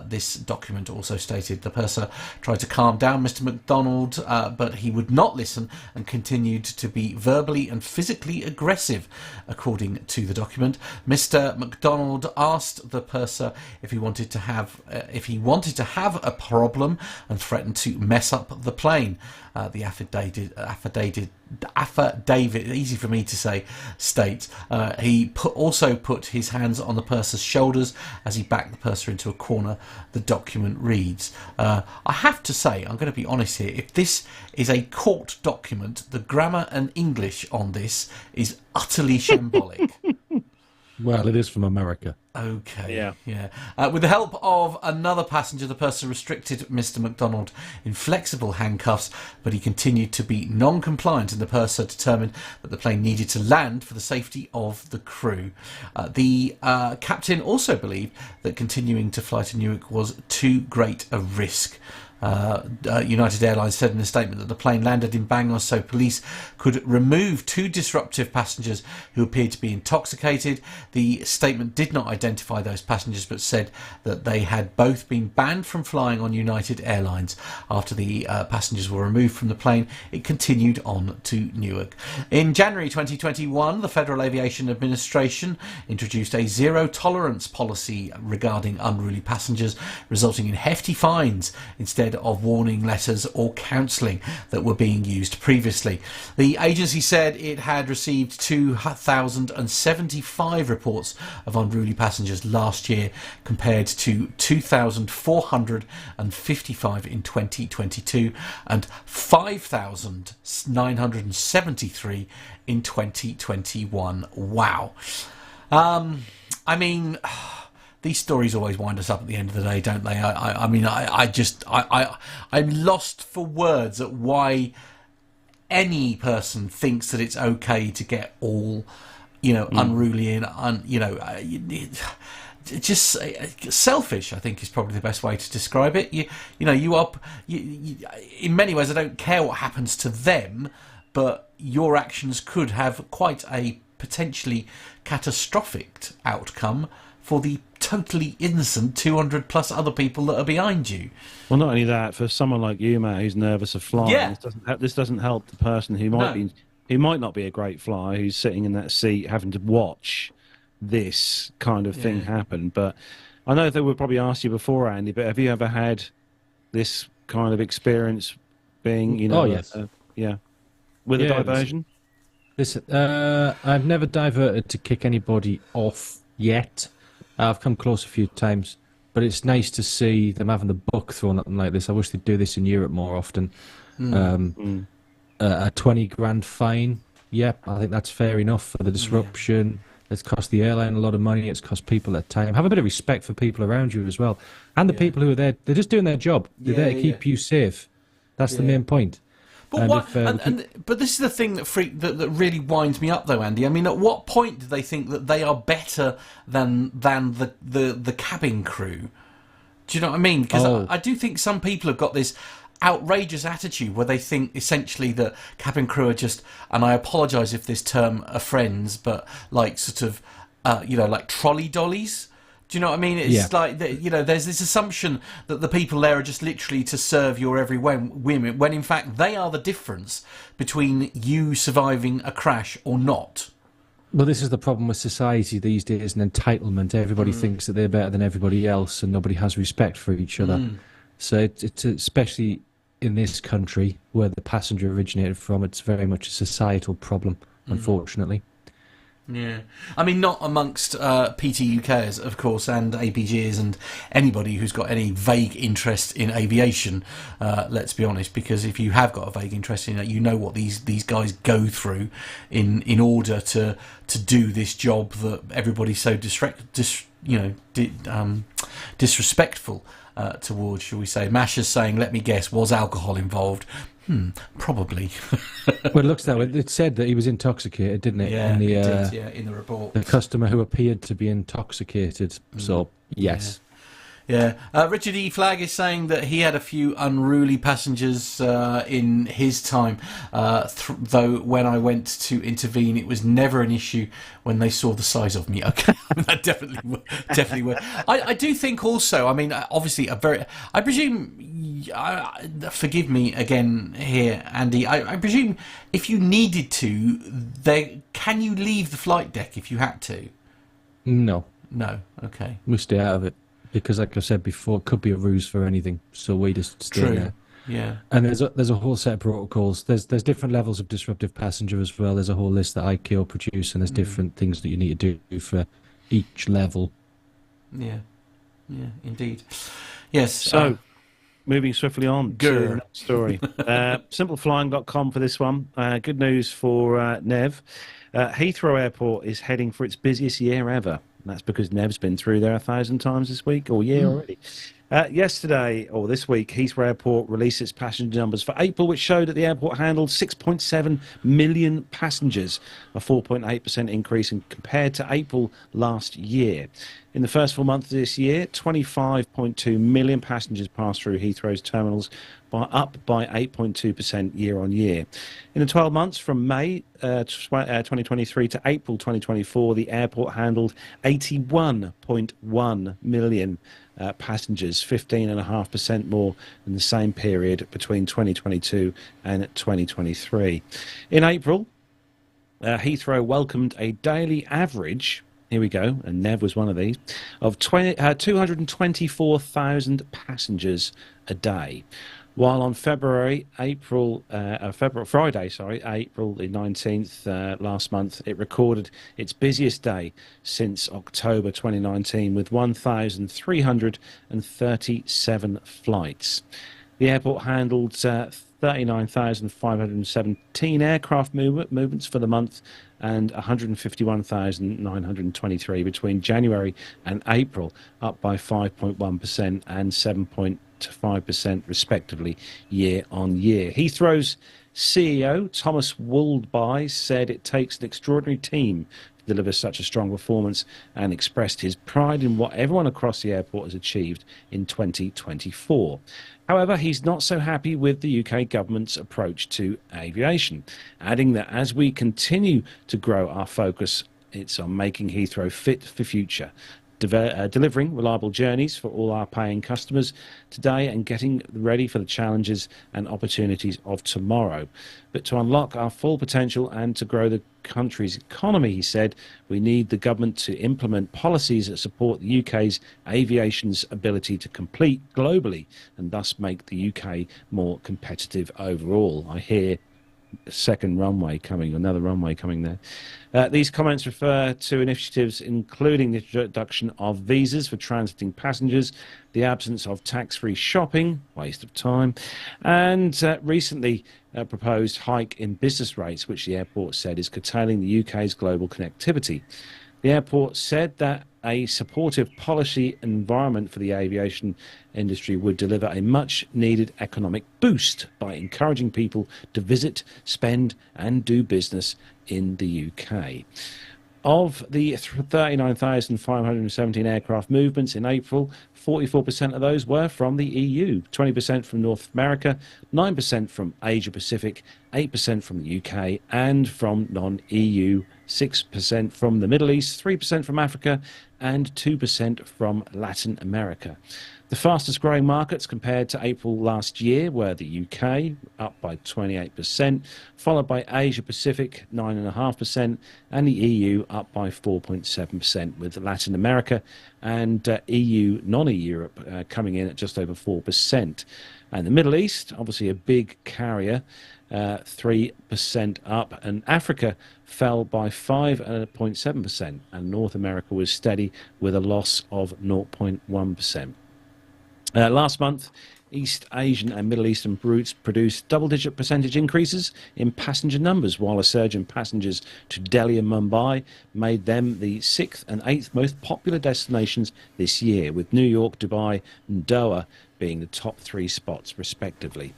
This document also stated the purser tried to calm down Mr MacDonald, but he would not listen and continued to be verbally and physically aggressive, according to the document. Mr MacDonald asked the purser if he wanted to have a problem and threatened to mess up the plane. The affidavit, easy for me to say, states he also put his hands on the purser's shoulders as he backed the purser into a corner. The document reads, I have to say, I'm going to be honest here, if this is a court document, the grammar and English on this is utterly shambolic. Well, it is from America. Okay. Yeah. With the help of another passenger, the purser restricted Mr MacDonald in flexible handcuffs, but he continued to be non-compliant, and the purser determined that the plane needed to land for the safety of the crew. The captain also believed that continuing to fly to Newark was too great a risk. United Airlines said in a statement that the plane landed in Bangor so police could remove 2 disruptive passengers who appeared to be intoxicated. The statement did not identify those passengers but said that they had both been banned from flying on United Airlines. After the passengers were removed from the plane, it continued on to Newark. In January 2021, the Federal Aviation Administration introduced a zero-tolerance policy regarding unruly passengers, resulting in hefty fines instead of warning letters or counselling that were being used previously. The agency said it had received 2,075 reports of unruly passengers last year, compared to 2,455 in 2022 and 5,973 in 2021. Wow. I mean, these stories always wind us up at the end of the day, don't they? I'm lost for words at why any person thinks that it's okay to get all, unruly and just selfish, I think, is probably the best way to describe it. You in many ways, I don't care what happens to them, but your actions could have quite a potentially catastrophic outcome for the totally innocent 200 plus other people that are behind you. Well, not only that, for someone like you, Matt, who's nervous of flying, this doesn't help the person who might not be a great flyer, who's sitting in that seat having to watch this kind of thing happen. But I know they would probably ask you before, Andy, but have you ever had this kind of experience being, with a diversion? Listen, I've never diverted to kick anybody off yet. I've come close a few times, but it's nice to see them having the book thrown at them like this. I wish they'd do this in Europe more often. A 20 grand fine, I think that's fair enough for the disruption. It's cost the airline a lot of money. It's cost people their time. Have a bit of respect for people around you as well. And the people who are there, they're just doing their job. They're there to keep you safe. That's the main point. But but this is the thing that really winds me up, though, Andy. I mean, at what point do they think that they are better than the cabin crew? Do you know what I mean? Because I do think some people have got this outrageous attitude where they think essentially that cabin crew are just, and I apologise if this term offends, but like sort of, like trolley dollies. Do you know what I mean? It's like, there's this assumption that the people there are just literally to serve your every whim, when in fact they are the difference between you surviving a crash or not. Well, this is the problem with society these days, and entitlement. Everybody thinks that they're better than everybody else, and nobody has respect for each other. So it's especially in this country where the passenger originated from, it's very much a societal problem, unfortunately. Yeah, I mean, not amongst PTUKers, of course, and APGs and anybody who's got any vague interest in aviation. Let's be honest, because if you have got a vague interest in it, you know what these guys go through in order to do this job that everybody's so disrespectful towards, shall we say. Masher's saying, "Let me guess, was alcohol involved?" Probably. Well, it looks that way. It said that he was intoxicated, didn't it? Yeah, it did, in the report. The customer who appeared to be intoxicated. So, yes. Yeah. Richard E. Flagg is saying that he had a few unruly passengers in his time, though when I went to intervene, it was never an issue when they saw the size of me. Okay, that definitely would. I do think also, I mean, obviously, I presume, forgive me again here, Andy, I presume if you needed to, can you leave the flight deck if you had to? No. No, okay. We stay out of it. Because, like I said before, it could be a ruse for anything. So we just stay there. Yeah. And there's a whole set of protocols. There's different levels of disruptive passenger as well. There's a whole list that ICAO produce, and there's different things that you need to do for each level. Yeah. Yeah, indeed. Yes. So, moving swiftly on to the next story. Simpleflying.com for this one. Good news for Nev. Heathrow Airport is heading for its busiest year ever. That's because Nev's been through there 1,000 times this week or year already. Yesterday, or this week, Heathrow Airport released its passenger numbers for April, which showed that the airport handled 6.7 million passengers, a 4.8% increase compared to April last year. In the first 4 months of this year, 25.2 million passengers passed through Heathrow's terminals, up by 8.2% year on year. In the 12 months from May 2023 to April 2024, the airport handled 81.1 million passengers, 15.5% more than the same period between 2022 and 2023. In April, Heathrow welcomed a daily average, here we go, and Nev was one of these, of 224,000 passengers a day. While on Friday, April the 19th, last month, it recorded its busiest day since October 2019 with 1,337 flights. The airport handled 39,517 aircraft movements for the month and 151,923 between January and April, up by 5.1% and 7.5% respectively year on year. Heathrow's CEO, Thomas Waldby, said it takes an extraordinary team to deliver such a strong performance and expressed his pride in what everyone across the airport has achieved in 2024. However, he's not so happy with the UK government's approach to aviation, adding that as we continue to grow our focus, it's on making Heathrow fit for future, delivering reliable journeys for all our paying customers today and getting ready for the challenges and opportunities of tomorrow. But to unlock our full potential and to grow the country's economy, he said, we need the government to implement policies that support the UK's aviation's ability to compete globally and thus make the UK more competitive overall. I hear a second runway coming, another runway coming there. These comments refer to initiatives including the introduction of visas for transiting passengers, the absence of tax-free shopping, waste of time, and recently proposed hike in business rates, which the airport said is curtailing the UK's global connectivity. The airport said that a supportive policy environment for the aviation industry would deliver a much-needed economic boost by encouraging people to visit, spend and do business in the UK. Of the 39,517 aircraft movements in April, 44% of those were from the EU, 20% from North America, 9% from Asia Pacific, 8% from the UK, and from non-EU, 6% from the Middle East, 3% from Africa, and 2% from Latin America. The fastest growing markets compared to April last year were the UK, up by 28%, followed by Asia Pacific, 9.5%, and the EU, up by 4.7%, with Latin America and EU, non-EU Europe coming in at just over 4%. And the Middle East, obviously a big carrier, 3% up, and Africa fell by 5.7%, and North America was steady with a loss of 0.1%. Last month, East Asian and Middle Eastern routes produced double-digit percentage increases in passenger numbers, while a surge in passengers to Delhi and Mumbai made them the 6th and 8th most popular destinations this year, with New York, Dubai and Doha being the top 3 spots, respectively.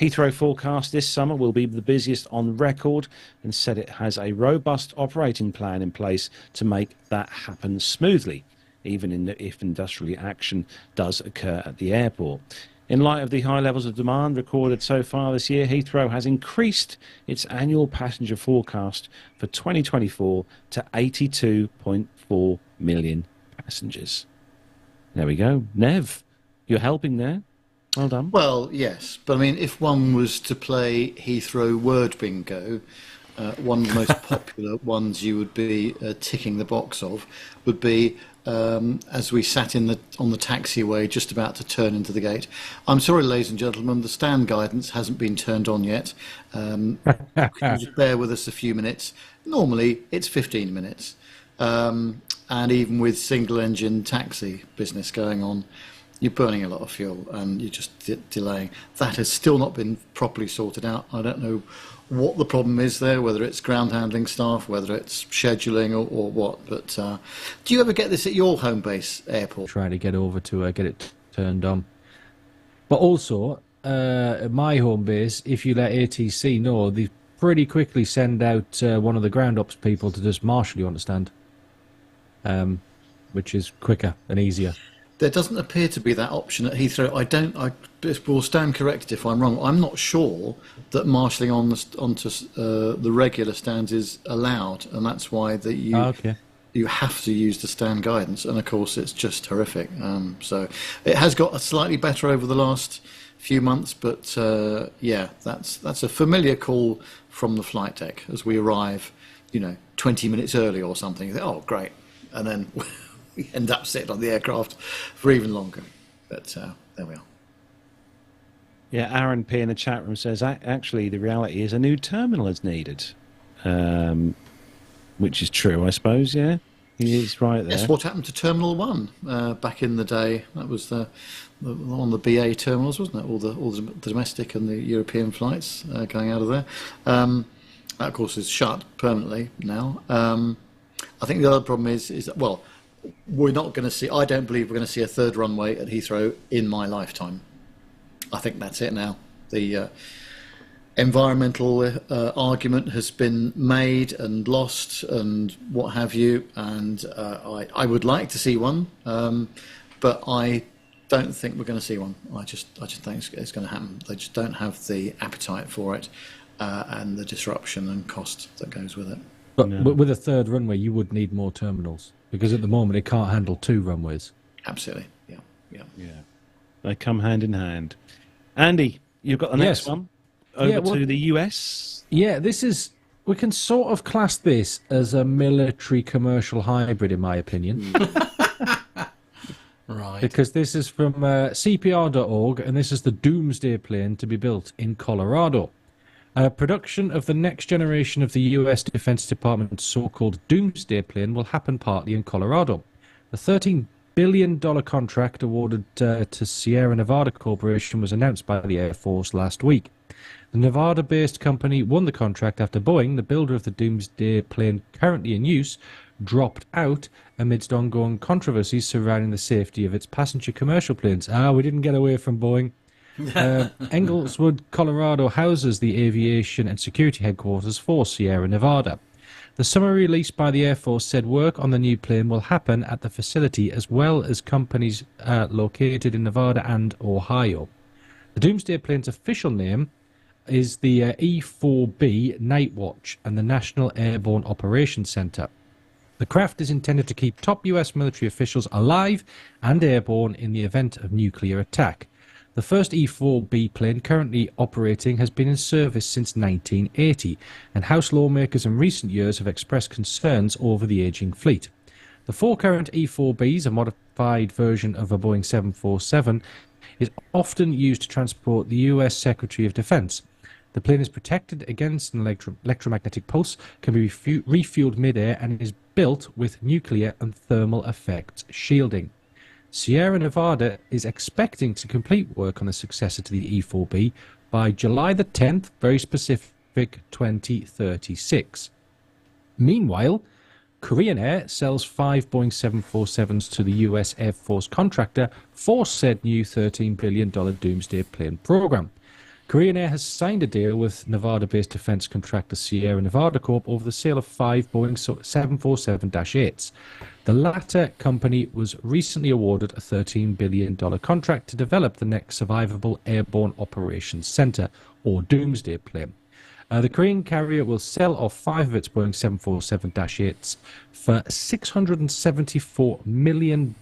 Heathrow forecast this summer will be the busiest on record and said it has a robust operating plan in place to make that happen smoothly, even if industrial action does occur at the airport. In light of the high levels of demand recorded so far this year, Heathrow has increased its annual passenger forecast for 2024 to 82.4 million passengers. There we go. Nev, you're helping there. Well done. Well, yes, but I mean, if one was to play Heathrow word bingo, one of the most popular ones you would be ticking the box of would be, as we sat on the taxiway just about to turn into the gate. I'm sorry, ladies and gentlemen, the stand guidance hasn't been turned on yet. Can you just bear with us a few minutes? Normally, it's 15 minutes. And even with single-engine taxi business going on, you're burning a lot of fuel and you're just delaying. That has still not been properly sorted out. I don't know what the problem is there, whether it's ground handling staff, whether it's scheduling or what. But do you ever get this at your home base airport? Trying to get over to get it turned on. But also, at my home base, if you let ATC know, they pretty quickly send out one of the ground ops people to just marshal you, understand? Which is quicker and easier. There doesn't appear to be that option at Heathrow. I will stand corrected if I'm wrong. I'm not sure that marshalling onto the regular stands is allowed, and that's why you have to use the stand guidance. And of course, it's just horrific. So it has got slightly better over the last few months, but yeah, that's a familiar call from the flight deck as we arrive, 20 minutes early or something. You think, oh, great, and then we end up sitting on the aircraft for even longer. But there we are. Yeah, Aaron P in the chat room says, actually, the reality is a new terminal is needed. Which is true, I suppose, yeah? He's right there. That's what happened to Terminal 1 back in the day. That was on the BA terminals, wasn't it? All the domestic and the European flights going out of there. That, of course, is shut permanently now. I think the other problem is that, well, we're not going to see, I don't believe we're going to see a third runway at Heathrow in my lifetime. I think that's it now. The environmental argument has been made and lost and what have you, and I would like to see one, but I don't think we're going to see one. I just think it's going to happen. They just don't have the appetite for it, and the disruption and cost that goes with it. But with a third runway, you would need more terminals, because at the moment it can't handle 2 runways. Absolutely, yeah. They come hand in hand. Andy, you've got the next one over to the US. Yeah, we can sort of class this as a military commercial hybrid, in my opinion. Right. Because this is from CPR.org, and this is the doomsday plane to be built in Colorado. Production of the next generation of the US Defense Department's so-called doomsday plane will happen partly in Colorado. The $13 billion contract awarded to Sierra Nevada Corporation was announced by the Air Force last week. The Nevada-based company won the contract after Boeing, the builder of the doomsday plane currently in use, dropped out amidst ongoing controversies surrounding the safety of its passenger commercial planes. We didn't get away from Boeing. Englewood, Colorado houses the aviation and security headquarters for Sierra Nevada. The summary released by the Air Force said work on the new plane will happen at the facility as well as companies located in Nevada and Ohio. The Doomsday plane's official name is the E-4B Night Watch and the National Airborne Operations Center. The craft is intended to keep top US military officials alive and airborne in the event of nuclear attack. The first E-4B plane currently operating has been in service since 1980, and House lawmakers in recent years have expressed concerns over the aging fleet. The 4 current E-4Bs, a modified version of a Boeing 747, is often used to transport the US Secretary of Defense. The plane is protected against an electromagnetic pulse, can be refueled mid-air, and is built with nuclear and thermal effects shielding. Sierra Nevada is expecting to complete work on the successor to the E-4B by July the 10th, very specific, 2036. Meanwhile, Korean Air sells 5 Boeing 747s to the US Air Force contractor for said new $13 billion Doomsday plane program. Korean Air has signed a deal with Nevada-based defense contractor Sierra Nevada Corp over the sale of 5 Boeing 747-8s. The latter company was recently awarded a $13 billion contract to develop the next survivable airborne operations center, or Doomsday plane. The Korean carrier will sell off 5 of its Boeing 747-8s for $674 million,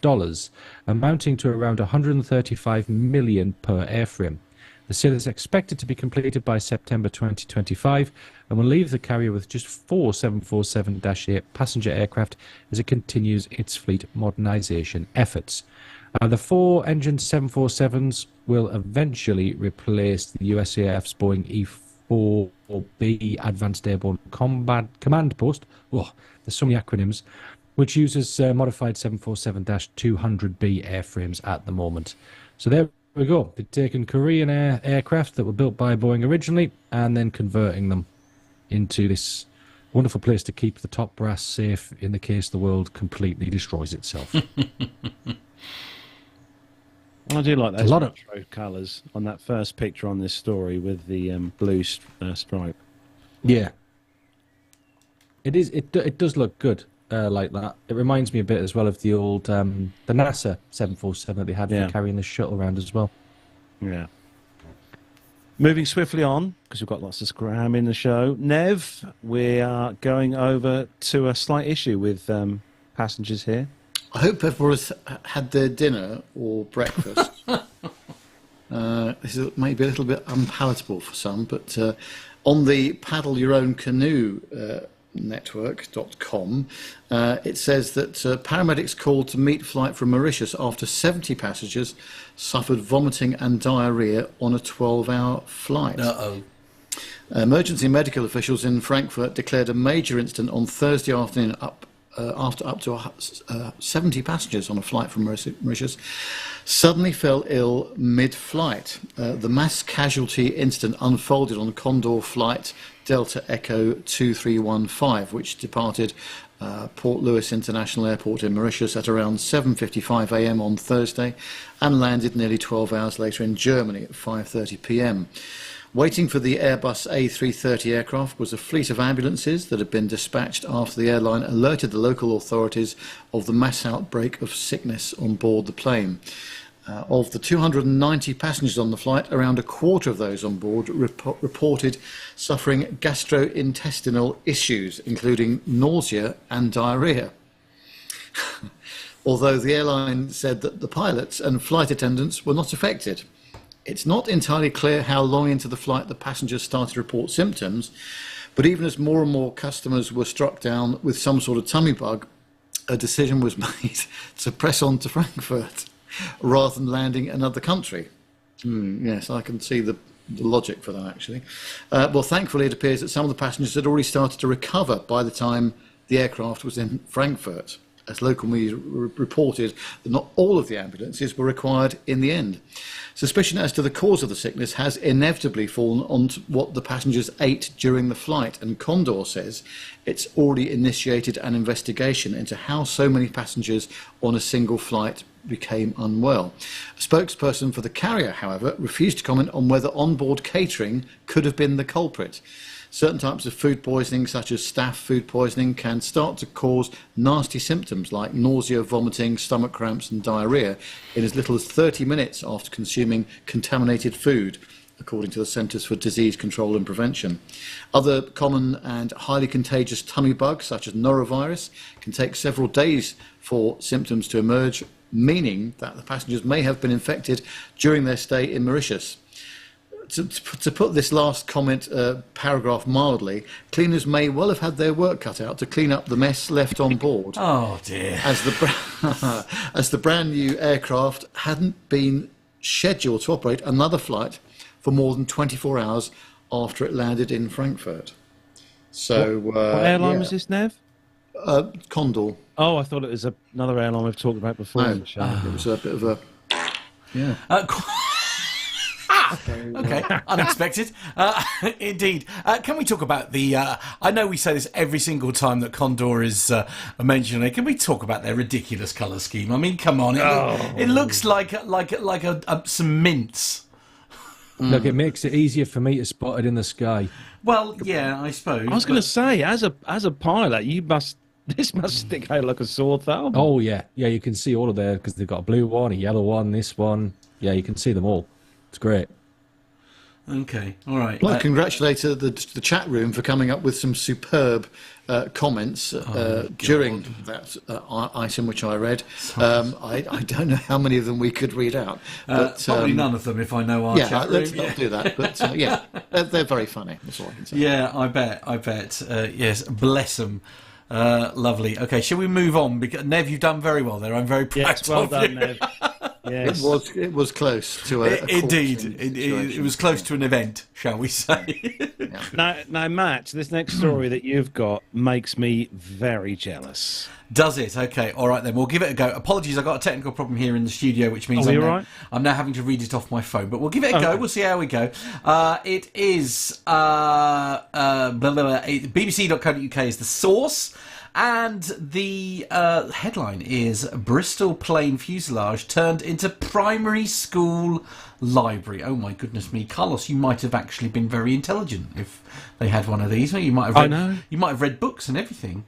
amounting to around $135 million per airframe. The sale is expected to be completed by September 2025 and will leave the carrier with just 4 747-8 passenger aircraft as it continues its fleet modernisation efforts. The 4-engine 747s will eventually replace the USAF's Boeing E-4B Advanced Airborne Command Post. Oh, there's so many acronyms, which uses modified 747-200B airframes at the moment. So there we go. They've taken Korean aircraft that were built by Boeing originally and then converting them into this wonderful place to keep the top brass safe in the case the world completely destroys itself. I do like those retro colours on that first picture on this story with the blue stripe. Yeah. It is. It does look good like that. It reminds me a bit as well of the old the NASA 747 that they had for carrying the shuttle around as well. Yeah. Moving swiftly on, because we've got lots of scram in the show. Nev, we are going over to a slight issue with passengers here. I hope everyone's had their dinner or breakfast. This is maybe a little bit unpalatable for some, but on the Paddle Your Own Canoe network.com, it says that paramedics called to meet flight from Mauritius after 70 passengers suffered vomiting and diarrhea on a 12-hour flight. Uh-oh. Emergency medical officials in Frankfurt declared a major incident on Thursday afternoon after up to 70 passengers on a flight from Mauritius suddenly fell ill mid-flight. The mass casualty incident unfolded on Condor flight Delta Echo 2315, which departed Port Louis International Airport in Mauritius at around 7:55 a.m. on Thursday and landed nearly 12 hours later in Germany at 5:30 p.m. Waiting for the Airbus A330 aircraft was a fleet of ambulances that had been dispatched after the airline alerted the local authorities of the mass outbreak of sickness on board the plane. Of the 290 passengers on the flight, around a quarter of those on board reported suffering gastrointestinal issues, including nausea and diarrhea. Although the airline said that the pilots and flight attendants were not affected. It's not entirely clear how long into the flight the passengers started to report symptoms, but even as more and more customers were struck down with some sort of tummy bug, a decision was made to press on to Frankfurt rather than landing another country. Yes, I can see the logic for that, actually. Well, thankfully, it appears that some of the passengers had already started to recover by the time the aircraft was in Frankfurt, as local media reported that not all of the ambulances were required in the end. Suspicion as to the cause of the sickness has inevitably fallen on what the passengers ate during the flight, and Condor says it's already initiated an investigation into how so many passengers on a single flight became unwell. A spokesperson for the carrier, however, refused to comment on whether onboard catering could have been the culprit. Certain types of food poisoning, such as staph food poisoning, can start to cause nasty symptoms like nausea, vomiting, stomach cramps and diarrhoea in as little as 30 minutes after consuming contaminated food, according to the Centres for Disease Control and Prevention. Other common and highly contagious tummy bugs, such as norovirus, can take several days for symptoms to emerge, meaning that the passengers may have been infected during their stay in Mauritius. To put this last comment paragraph mildly, cleaners may well have had their work cut out to clean up the mess left on board. Oh dear. As the brand new aircraft hadn't been scheduled to operate another flight for more than 24 hours after it landed in Frankfurt. So, what airline was this, Nev? Condor. Oh, I thought it was another airline we've talked about before. No, it was a bit of a... Yeah. Okay, unexpected. Indeed. Can we talk about the... I know we say this every single time that Condor is mentioned. Can we talk about their ridiculous colour scheme? I mean, come on. It looks like some mints. Look, it makes it easier for me to spot it in the sky. Well, yeah, I suppose. I was going to say, as a pilot, this must stick out like a sore thumb. Oh, yeah. Yeah, you can see all of there because they've got a blue one, a yellow one, this one. Yeah, you can see them all. It's great. Okay, all right. Well, I congratulate the chat room for coming up with some superb comments during that item which I read. I don't know how many of them we could read out. But, probably none of them if I know our chat room. Let's not do that. But yeah, they're very funny. That's all I can say. Yeah, I bet. Yes, bless them. Lovely. Okay, shall we move on? Because Nev, you've done very well there. I'm very proud Yes, well of done, you. Nev. Yes. It was close to Indeed, it was close to an event, shall we say? Now, Matt, this next story that you've got makes me very jealous. Does it? Okay, all right then. We'll give it a go. Apologies, I got a technical problem here in the studio, which means I'm now having to read it off my phone. But we'll give it a go. We'll see how we go. It is BBC.co.uk is the source. And the headline is Bristol plane fuselage turned into primary school library. Oh my goodness me, Carlos! You might have actually been very intelligent if they had one of these. You might have read, I know. You might have read books and everything.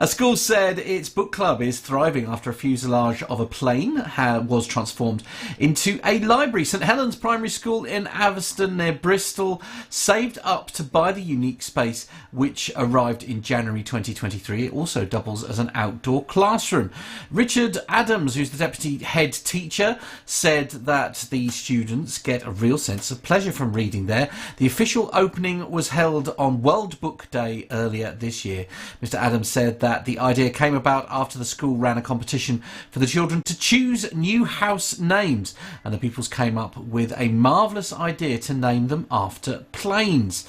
A school said its book club is thriving after a fuselage of a plane was transformed into a library. St Helens Primary School in Aveston near Bristol saved up to buy the unique space, which arrived in January 2023. It also doubles as an outdoor classroom. Richard Adams, who's the deputy head teacher, said that the students get a real sense of pleasure from reading there. The official opening was held on World Book Day earlier this year. Mr Adams said that the idea came about after the school ran a competition for the children to choose new house names, and the pupils came up with a marvellous idea to name them after planes.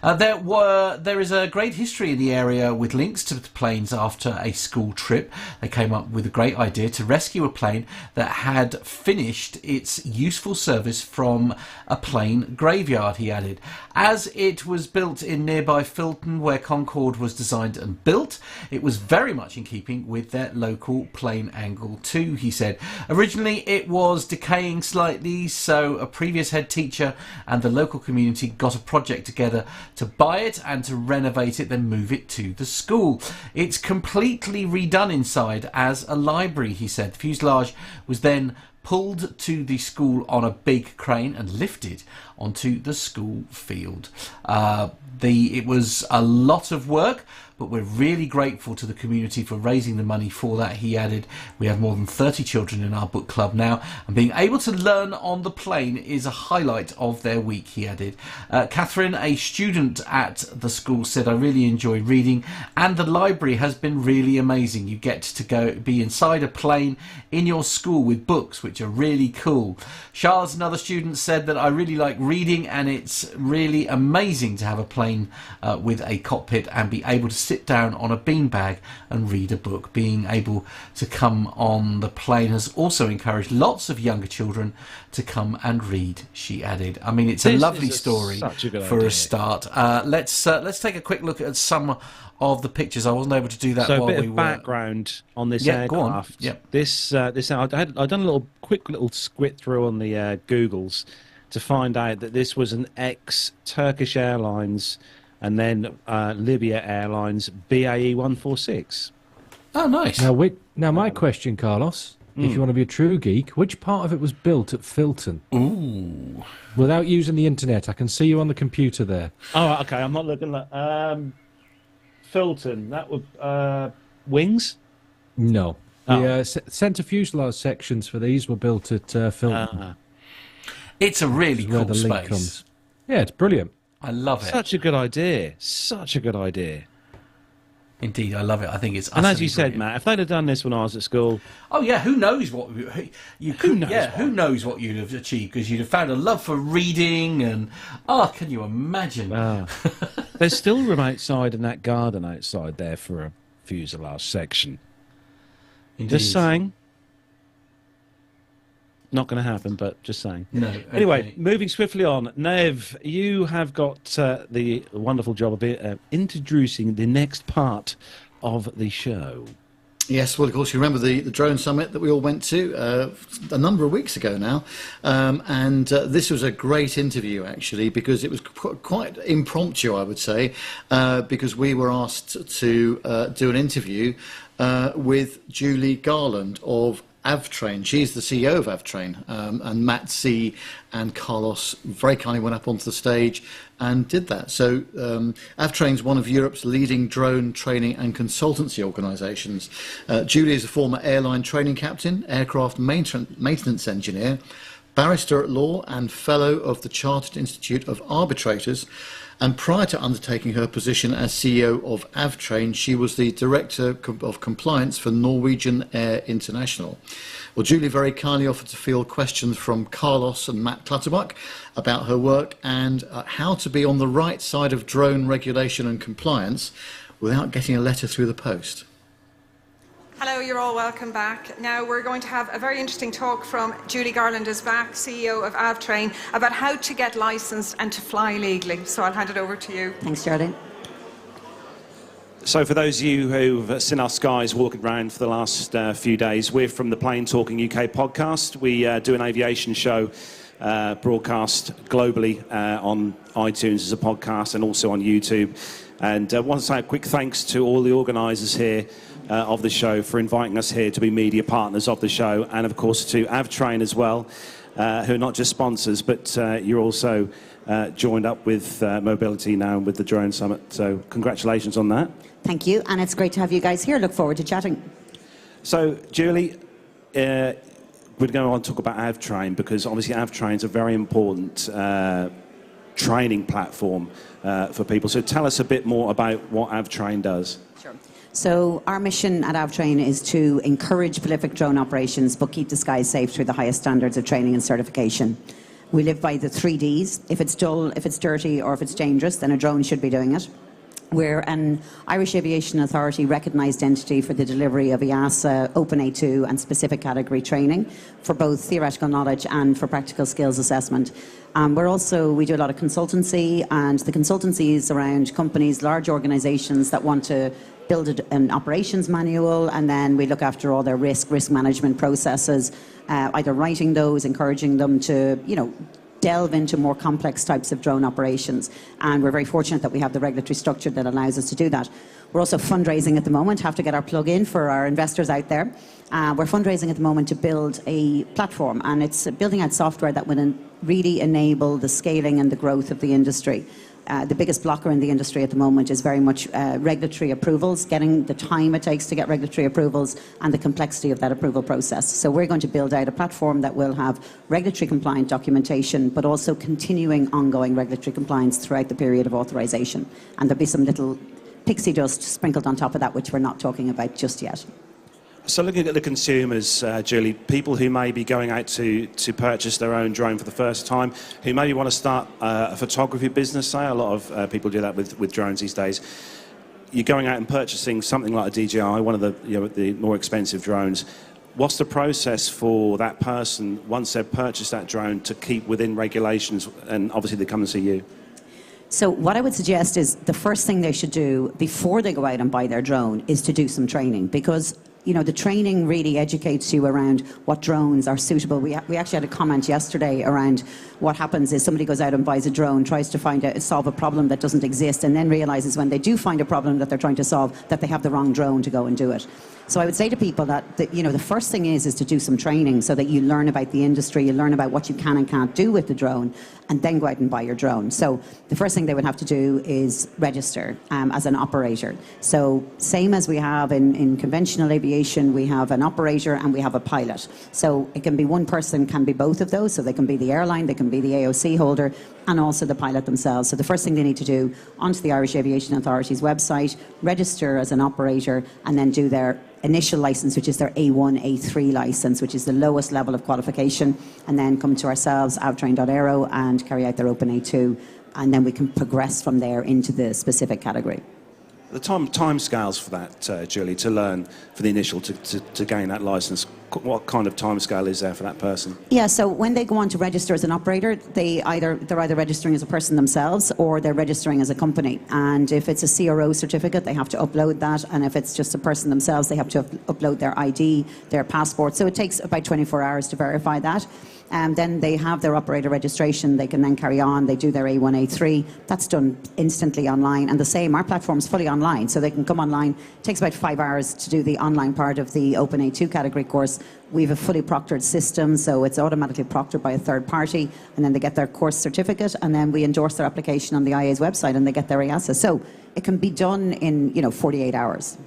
There is a great history in the area with links to the planes after a school trip. They came up with a great idea to rescue a plane that had finished its useful service from a plane graveyard, he added. As it was built in nearby Filton, where Concorde was designed and built, it was very much in keeping with their local plane angle too, he said. Originally it was decaying slightly, so a previous head teacher and the local community got a project together to buy it and to renovate it, then move it to the school. It's completely redone inside as a library, he said. The fuselage was then pulled to the school on a big crane and lifted onto the school field. It was a lot of work, but we're really grateful to the community for raising the money for that, he added. We have more than 30 children in our book club now, and being able to learn on the plane is a highlight of their week, he added. Catherine, a student at the school, said, I really enjoy reading, and the library has been really amazing. You get to go be inside a plane in your school with books, which are really cool. Charles, another student, said that I really like reading, and it's really amazing to have a plane with a cockpit and be able to sit down on a beanbag and read a book. Being able to come on the plane has also encouraged lots of younger children to come and read, she added. I mean, it's a lovely story for a start. Let's take a quick look at some of the pictures. I wasn't able to do that so while we were... So a bit of background on this aircraft. Go on. Yep. I'd done a quick little squit through on the Googles. to find out that this was an ex-Turkish Airlines and then Libya Airlines BAE 146. Oh, nice. Now my question, Carlos, if you want to be a true geek, which part of it was built at Filton? Ooh. Without using the internet, I can see you on the computer there. Oh, okay. I'm not looking at Filton. That would Wings. No. Oh. The centre fuselage sections for these were built at Filton. It's a really where cool the link space. comes. Yeah, it's brilliant. I love it. Such a good idea. Such a good idea. Indeed, I love it. I think it's. And as you said, brilliant. Matt, if they'd have done this when I was at school, oh yeah, who knows what you could? Who knows what you'd have achieved, because you'd have found a love for reading and can you imagine? there's still room outside in that garden outside there for a fuselage section. Indeed. Just saying. Not going to happen, but just saying. No. Okay. Anyway, moving swiftly on. Nev, you have got the wonderful job of introducing the next part of the show. Yes, well, of course, you remember the drone summit that we all went to a number of weeks ago now. And this was a great interview, actually, because it was quite impromptu, I would say, because we were asked to do an interview with Julie Garland of Avtrain. She's the CEO of Avtrain, and Matt C and Carlos very kindly went up onto the stage and did that. So Avtrain's one of Europe's leading drone training and consultancy organisations. Julie is a former airline training captain, aircraft maintenance engineer, barrister at law and fellow of the Chartered Institute of Arbitrators. And prior to undertaking her position as CEO of Avtrain, she was the Director of Compliance for Norwegian Air International. Well, Julie very kindly offered to field questions from Carlos and Matt Clutterbuck about her work and how to be on the right side of drone regulation and compliance without getting a letter through the post. Hello, you're all welcome back. Now we're going to have a very interesting talk from Julie Garland is back, CEO of Avtrain, about how to get licensed and to fly legally. So I'll hand it over to you. Thanks, Geraldine. So for those of you who've seen our skies walking around for the last few days, we're from the Plane Talking UK podcast. We do an aviation show broadcast globally on iTunes as a podcast and also on YouTube. And I want to say a quick thanks to all the organisers here of the show for inviting us here to be media partners of the show, and of course to Avtrain as well, who are not just sponsors, but you're also joined up with Mobility now with the Drone Summit. So congratulations on that. Thank you, and it's great to have you guys here. Look forward to chatting. So Julie, we're going to want to talk about Avtrain, because obviously Avtrain is a very important training platform for people. So tell us a bit more about what Avtrain does. Sure. So our mission at Avtrain is to encourage prolific drone operations but keep the skies safe through the highest standards of training and certification. We live by the 3 Ds. If it's dull, if it's dirty, or if it's dangerous, then a drone should be doing it. We're an Irish Aviation Authority recognised entity for the delivery of EASA, Open A2 and specific category training for both theoretical knowledge and for practical skills assessment. We do a lot of consultancy, and the consultancy is around companies, large organisations that want to build an operations manual, and then we look after all their risk management processes, either writing those, encouraging them to, delve into more complex types of drone operations. And we're very fortunate that we have the regulatory structure that allows us to do that. We're also fundraising at the moment, have to get our plug in for our investors out there. We're fundraising at the moment to build a platform, and it's building out software that would really enable the scaling and the growth of the industry. The biggest blocker in the industry at the moment is very much regulatory approvals, getting the time it takes to get regulatory approvals and the complexity of that approval process. So we're going to build out a platform that will have regulatory compliant documentation, but also continuing ongoing regulatory compliance throughout the period of authorization. And there'll be some little pixie dust sprinkled on top of that, which we're not talking about just yet. So looking at the consumers, Julie, people who may be going out to purchase their own drone for the first time, who maybe want to start a photography business, say, a lot of people do that with drones these days. You're going out and purchasing something like a DJI, one of the more expensive drones. What's the process for that person, once they've purchased that drone, to keep within regulations, and obviously they come and see you? So what I would suggest is the first thing they should do before they go out and buy their drone is to do some training, because the training really educates you around what drones are suitable. We actually had a comment yesterday around what happens is somebody goes out and buys a drone, tries to solve a problem that doesn't exist, and then realizes when they do find a problem that they're trying to solve that they have the wrong drone to go and do it. So I would say to people that the first thing is to do some training so that you learn about the industry, you learn about what you can and can't do with the drone, and then go out and buy your drone. So the first thing they would have to do is register as an operator. So same as we have in conventional aviation, we have an operator and we have a pilot. So it can be one person, can be both of those. So they can be the airline, they can be the AOC holder, and also the pilot themselves. So the first thing they need to do, onto the Irish Aviation Authority's website, register as an operator, and then do their initial license, which is their A1, A3 license, which is the lowest level of qualification, and then come to ourselves, avtrain.aero, and carry out their Open A2, and then we can progress from there into the specific category. The time scales for that, Julie, to learn for the initial to gain that license. What kind of time scale is there for that person? Yeah, so when they go on to register as an operator, they're either registering as a person themselves or they're registering as a company. And if it's a CRO certificate, they have to upload that. And if it's just a person themselves, they have to upload their ID, their passport. So it takes about 24 hours to verify that. And then they have their operator registration. They can then carry on. They do their A1, A3. That's done instantly online. And the same, our platform's fully online. So they can come online. It takes about 5 hours to do the online part of the Open A2 category course. We have a fully proctored system, so it's automatically proctored by a third party. And then they get their course certificate. And then we endorse their application on the IA's website and they get their EASA. So it can be done in 48 hours.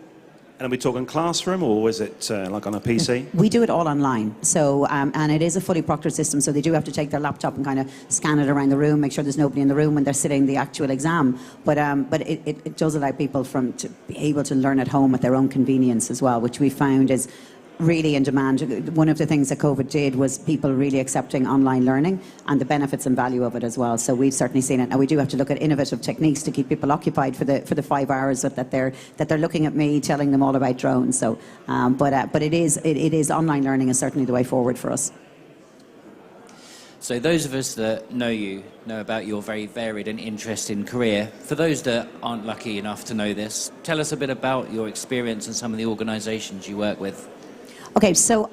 And are we talking classroom, or is it like on a PC? We do it all online. So, and it is a fully proctored system, so they do have to take their laptop and kind of scan it around the room, make sure there's nobody in the room when they're sitting the actual exam. But it does allow people to be able to learn at home at their own convenience as well, which we found is really in demand. One of the things that COVID did was people really accepting online learning and the benefits and value of it as well. So we've certainly seen it. Now we do have to look at innovative techniques to keep people occupied for the 5 hours that they're looking at me telling them all about drones. So, but it is online learning is certainly the way forward for us. So those of us that know you know about your very varied and interesting career. For those that aren't lucky enough to know this, tell us a bit about your experience and some of the organisations you work with. Okay, so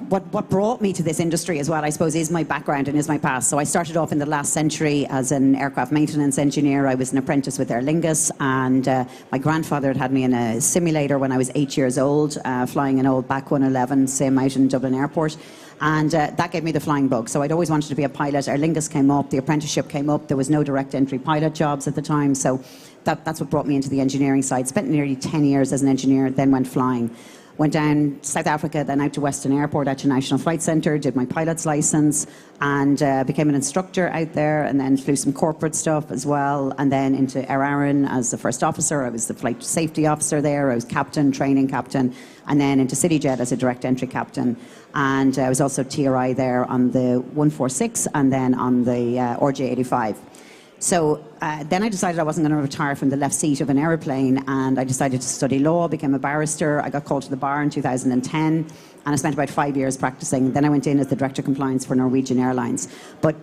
what brought me to this industry as well, I suppose, is my background and is my past. So I started off in the last century as an aircraft maintenance engineer. I was an apprentice with Aer Lingus, and my grandfather had me in a simulator when I was 8 years old, flying an old BAC 111 sim out in Dublin Airport. And that gave me the flying bug. So I'd always wanted to be a pilot. Aer Lingus came up, the apprenticeship came up. There was no direct entry pilot jobs at the time. So that's what brought me into the engineering side. Spent nearly 10 years as an engineer, then went flying. Went down South Africa, then out to Western Airport, out to National Flight Centre, did my pilot's licence, and became an instructor out there, and then flew some corporate stuff as well, and then into Air Arran as the first officer. I was the flight safety officer there. I was captain, training captain, and then into CityJet as a direct entry captain. And I was also TRI there on the 146 and then on the RJ85. So then I decided I wasn't going to retire from the left seat of an aeroplane, and I decided to study law, became a barrister. I got called to the bar in 2010, and I spent about 5 years practicing. Then I went in as the Director of Compliance for Norwegian Airlines. But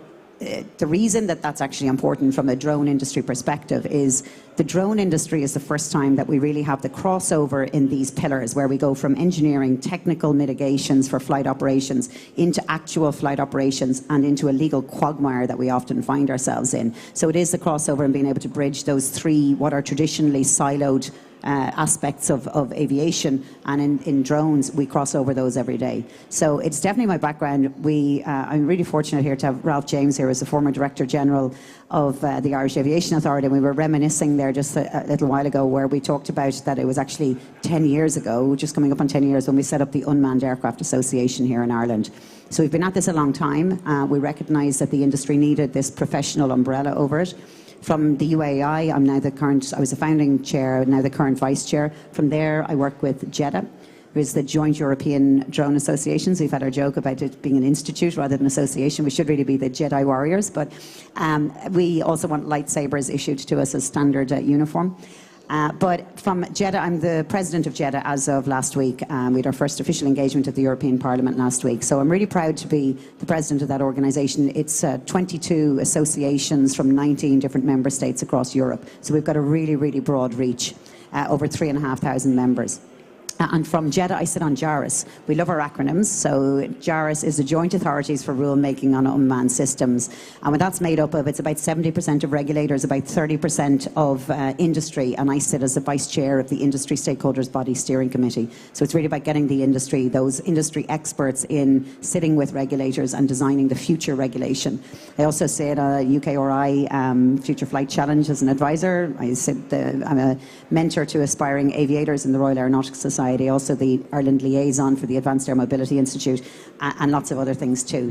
the reason that that's actually important from a drone industry perspective is the drone industry is the first time that we really have the crossover in these pillars, where we go from engineering, technical mitigations for flight operations into actual flight operations and into a legal quagmire that we often find ourselves in. So it is the crossover and being able to bridge those three, what are traditionally siloed aspects of aviation, and in drones we cross over those every day. So it's definitely my background. I'm really fortunate here to have Ralph James here as the former Director General of the Irish Aviation Authority, and we were reminiscing there just a little while ago where we talked about that it was actually 10 years ago, just coming up on 10 years, when we set up the Unmanned Aircraft Association here in Ireland. So we've been at this a long time. We recognise that the industry needed this professional umbrella over it. From the UAI, I was the founding chair, now the current vice chair. From there, I work with JEDA, who is the Joint European Drone Associations. We've had our joke about it being an institute rather than an association. We should really be the Jedi warriors, but we also want lightsabers issued to us as standard uniform. But from JEDA, I'm the president of JEDA as of last week. We had our first official engagement at the European Parliament last week. So I'm really proud to be the president of that organisation. It's 22 associations from 19 different member states across Europe. So we've got a really, really broad reach, over 3,500 members. And from JEDA, I sit on JARIS. We love our acronyms. So JARIS is the Joint Authorities for Rulemaking on Unmanned Systems. And what that's made up of, it's about 70% of regulators, about 30% of industry. And I sit as the Vice Chair of the Industry Stakeholders Body Steering Committee. So it's really about getting the industry, those industry experts in sitting with regulators and designing the future regulation. I also sit at UKRI Future Flight Challenge as an advisor. I'm a mentor to aspiring aviators in the Royal Aeronautics Society. Also the Ireland liaison for the Advanced Air Mobility Institute, and lots of other things too.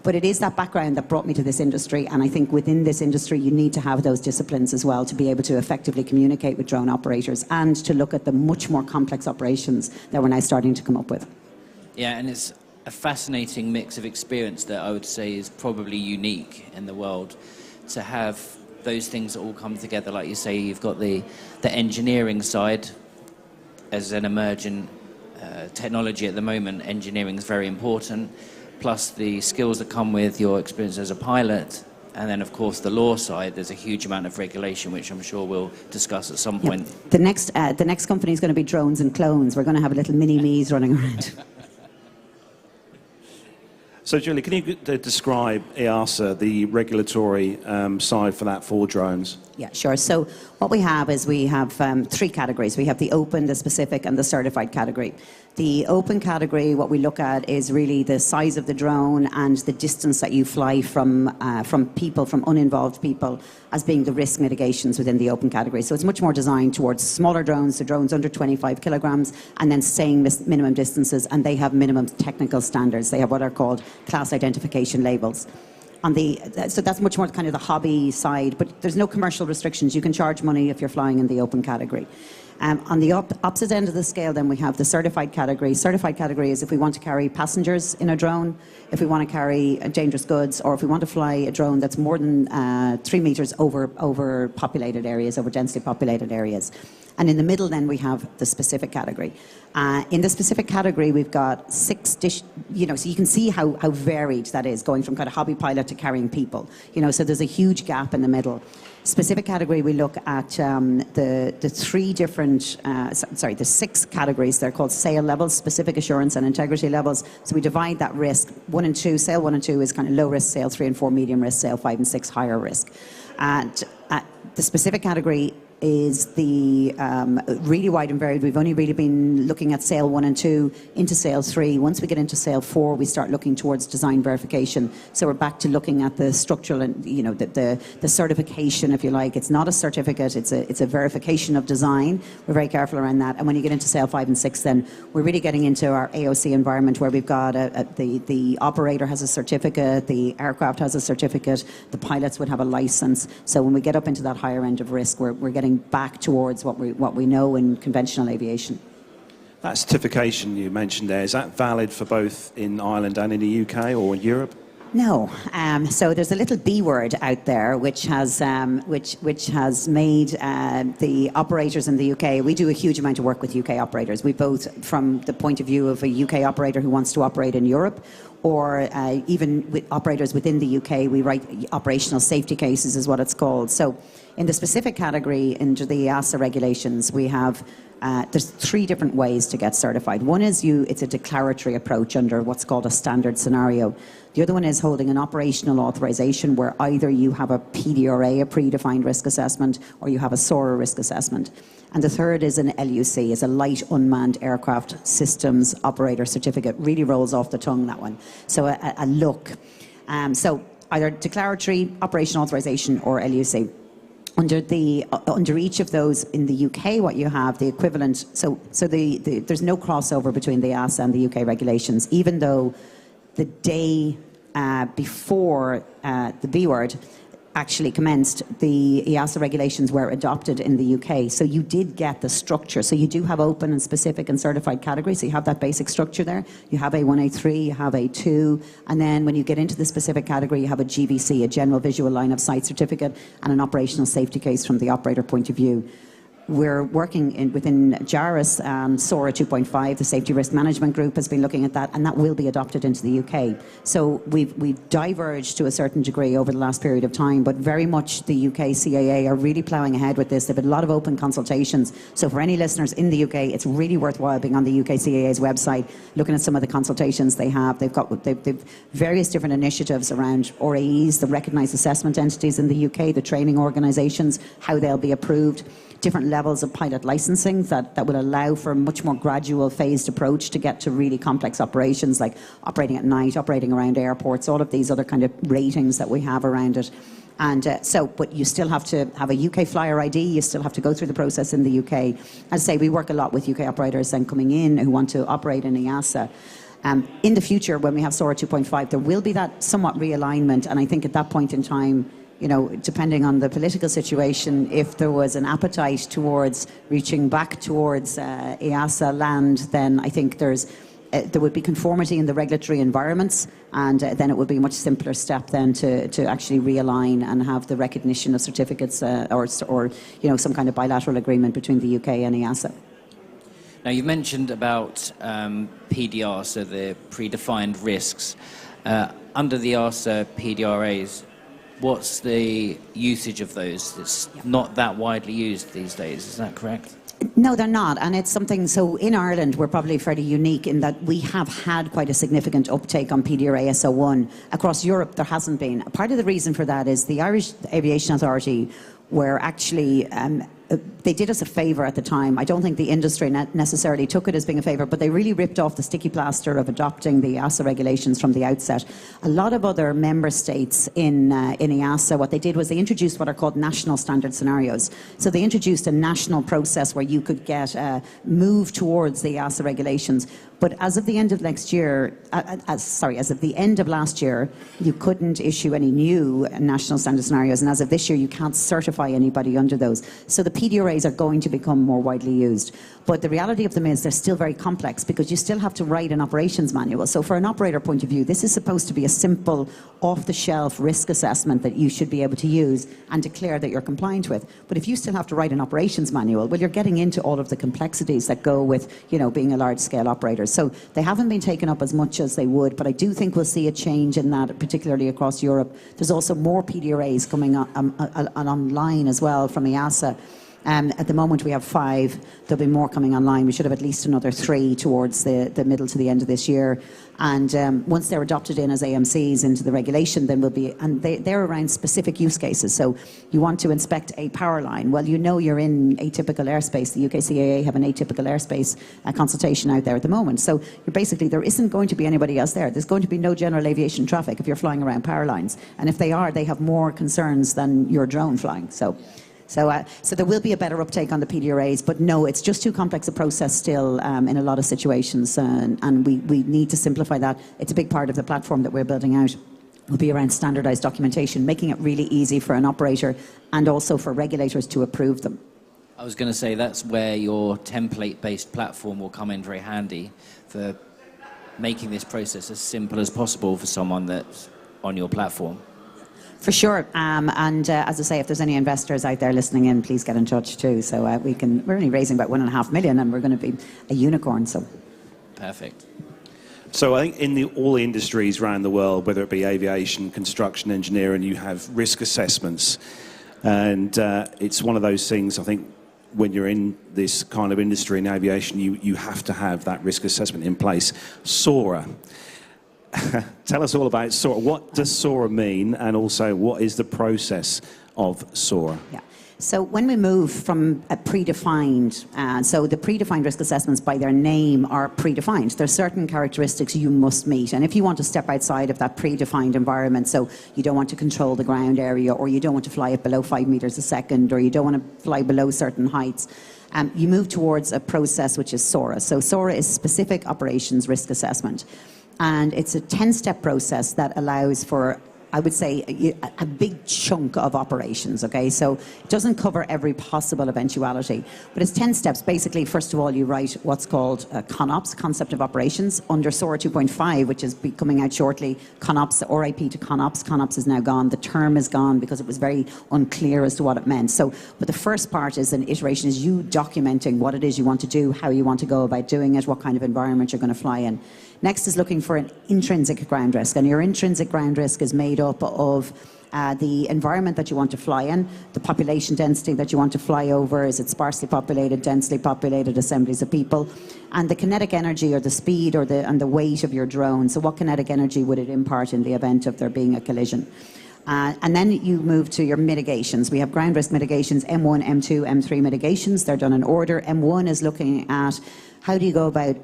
But it is that background that brought me to this industry, and I think within this industry you need to have those disciplines as well to be able to effectively communicate with drone operators and to look at the much more complex operations that we're now starting to come up with. Yeah, and it's a fascinating mix of experience that I would say is probably unique in the world, to have those things that all come together. Like you say, you've got the engineering side. As an emerging technology at the moment, engineering is very important, plus the skills that come with your experience as a pilot. And then, of course, the law side, there's a huge amount of regulation, which I'm sure we'll discuss at some point. The next company is going to be drones and clones. We're going to have a little mini-me's running around. So, Julie, can you describe EASA, the regulatory side for that for drones? Yeah, sure. So what we have is three categories. We have the open, the specific, and the certified category. The open category, what we look at is really the size of the drone and the distance that you fly from people, from uninvolved people, as being the risk mitigations within the open category. So it's much more designed towards smaller drones, so drones under 25 kilograms, and then saying minimum distances, and they have minimum technical standards. They have what are called class identification labels. So that's much more kind of the hobby side, but there's no commercial restrictions. You can charge money if you're flying in the open category. On the opposite end of the scale, then we have the certified category. Certified category is if we want to carry passengers in a drone, if we want to carry dangerous goods, or if we want to fly a drone that's more than 3 meters over populated areas, over densely populated areas. And in the middle, then, we have the specific category. In the specific category, we've got so you can see how varied that is, going from kind of hobby pilot to carrying people. So there's a huge gap in the middle. Specific category, we look at the six categories. They're called SAIL levels, specific assurance and integrity levels. So we divide that risk. 1 and 2, SAIL 1 and 2 is kind of low risk, SAIL 3 and 4 medium risk, SAIL 5 and 6 higher risk. And the specific category is the really wide and varied. We've only really been looking at SAIL 1 and 2 into SAIL 3. Once we get into SAIL 4, we start looking towards design verification. So we're back to looking at the structural and the certification, if you like. It's not a certificate; it's a verification of design. We're very careful around that. And when you get into SAIL 5 and 6, then we're really getting into our AOC environment, where we've got the operator has a certificate, the aircraft has a certificate, the pilots would have a license. So when we get up into that higher end of risk, we're getting back towards what we know in conventional aviation. That certification you mentioned there, is that valid for both in Ireland and in the UK or in Europe? No. So there's a little B word out there which has made the operators in the UK. We do a huge amount of work with UK operators. We both, from the point of view of a UK operator who wants to operate in Europe, or even with operators within the UK, we write operational safety cases, is what it's called. So in the specific category, under the EASA regulations, we have there's 3 different ways to get certified. One is it's a declaratory approach under what's called a standard scenario. The other one is holding an operational authorization, where either you have a PDRA, a predefined risk assessment, or you have a SORA risk assessment. And the third is an LUC, is a Light Unmanned Aircraft Systems Operator Certificate. Really rolls off the tongue, that one. So a LUC. So either declaratory, operational authorization, or LUC. Under each of those in the UK, what you have, the equivalent, there's no crossover between the EASA and the UK regulations, even though the day before the B word actually commenced, the EASA regulations were adopted in the UK. So you did get the structure. So you do have open and specific and certified categories. So you have that basic structure there. You have A1, A3, you have A2. And then when you get into the specific category, you have a GVC, a General Visual Line of Sight certificate, and an operational safety case from the operator point of view. we're working within JARIS and SORA 2.5, the Safety Risk Management Group has been looking at that, and that will be adopted into the UK. So we've diverged to a certain degree over the last period of time, but very much the UK CAA are really ploughing ahead with this. They've had a lot of open consultations. So for any listeners in the UK, it's really worthwhile being on the UK CAA's website, looking at some of the consultations they have. They've various different initiatives around RAEs, the recognised assessment entities in the UK, the training organisations, how they'll be approved, different levels of pilot licensing that will allow for a much more gradual phased approach to get to really complex operations like operating at night, operating around airports, all of these other kind of ratings that we have around it. And but you still have to have a UK flyer ID, you still have to go through the process in the UK. As I say, we work a lot with UK operators then coming in who want to operate in EASA. In the future, when we have SORA 2.5, there will be that somewhat realignment, and I think at that point in time, you know, depending on the political situation, if there was an appetite towards reaching back towards EASA land, then I think there would be conformity in the regulatory environments, and then it would be a much simpler step then to actually realign and have the recognition of certificates or you know, some kind of bilateral agreement between the UK and EASA. Now, you've mentioned about PDR, so the predefined risks. Under the EASA PDRAs, what's the usage of those? It's not that widely used these days, is that correct? No, they're not, and it's something, so in Ireland we're probably fairly unique in that we have had quite a significant uptake on PDRA SO1. Across Europe there hasn't been. Part of the reason for that is the Irish Aviation Authority were actually they did us a favour at the time. I don't think the industry necessarily took it as being a favour, but they really ripped off the sticky plaster of adopting the EASA regulations from the outset. A lot of other member states in EASA, what they did was they introduced what are called national standard scenarios. So they introduced a national process where you could get move towards the EASA regulations. But as of the end of next year, as of the end of last year, you couldn't issue any new national standard scenarios, and as of this year, you can't certify anybody under those. So the PDRAs are going to become more widely used. But the reality of them is they're still very complex because you still have to write an operations manual. So for an operator point of view, this is supposed to be a simple, off-the-shelf risk assessment that you should be able to use and declare that you're compliant with. But if you still have to write an operations manual, well, you're getting into all of the complexities that go with, you know, being a large-scale operator. So they haven't been taken up as much as they would, but I do think we'll see a change in that, particularly across Europe. There's also more PDRAs coming online as well from EASA. At the moment we have 5. There'll be more coming online. We should have at least another 3 towards the middle to the end of this year. And once they're adopted in as AMCs into the regulation, then we'll be, and they're around specific use cases. So you want to inspect a power line. Well, you know you're in atypical airspace. The UK CAA have an atypical airspace consultation out there at the moment. So you're basically, there isn't going to be anybody else there. There's going to be no general aviation traffic if you're flying around power lines. And if they are, they have more concerns than your drone flying. So there will be a better uptake on the PDRAs, but no, it's just too complex a process still in a lot of situations, and we need to simplify that. It's a big part of the platform that we're building out. Will be around standardised documentation, making it really easy for an operator and also for regulators to approve them. I was going to say that's where your template-based platform will come in very handy for making this process as simple as possible for someone that's on your platform. For sure, and as I say, if there's any investors out there listening in, please get in touch too. So we're only raising about 1.5 million, and we're going to be a unicorn. So perfect. So I think in all the industries around the world, whether it be aviation, construction, engineering, you have risk assessments, and it's one of those things. I think when you're in this kind of industry in aviation, you have to have that risk assessment in place. SORA. Tell us all about SORA. What does SORA mean, and also what is the process of SORA? Yeah. So when we move from a predefined, so the predefined risk assessments by their name are predefined. There's certain characteristics you must meet, and if you want to step outside of that predefined environment, so you don't want to control the ground area, or you don't want to fly at below 5 meters a second, or you don't want to fly below certain heights, you move towards a process which is SORA. So SORA is Specific Operations Risk Assessment. And it's a 10-step process that allows for I would say, a big chunk of operations, okay? So it doesn't cover every possible eventuality, but it's 10 steps. Basically, first of all, you write what's called ConOps, Concept of Operations, under SORA 2.5, which is coming out shortly. ConOps, RIP to ConOps. ConOps is now gone. The term is gone because it was very unclear as to what it meant. So, but the first part is an iteration, is you documenting what it is you want to do, how you want to go about doing it, what kind of environment you're going to fly in. Next is looking for an intrinsic ground risk, and your intrinsic ground risk is made up of the environment that you want to fly in, the population density that you want to fly over, is it sparsely populated, densely populated, assemblies of people, and the kinetic energy or the speed or and the weight of your drone. So what kinetic energy would it impart in the event of there being a collision? And then you move to your mitigations. We have ground risk mitigations, M1, M2, M3 mitigations. They're done in order. M1 is looking at how do you go about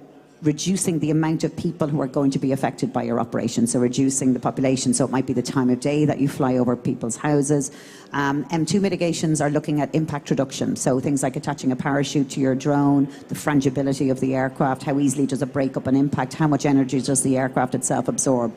reducing the amount of people who are going to be affected by your operation, so reducing the population, so it might be the time of day that you fly over people's houses. M2 mitigations are looking at impact reduction, so things like attaching a parachute to your drone, the frangibility of the aircraft, how easily does it break up an impact, how much energy does the aircraft itself absorb.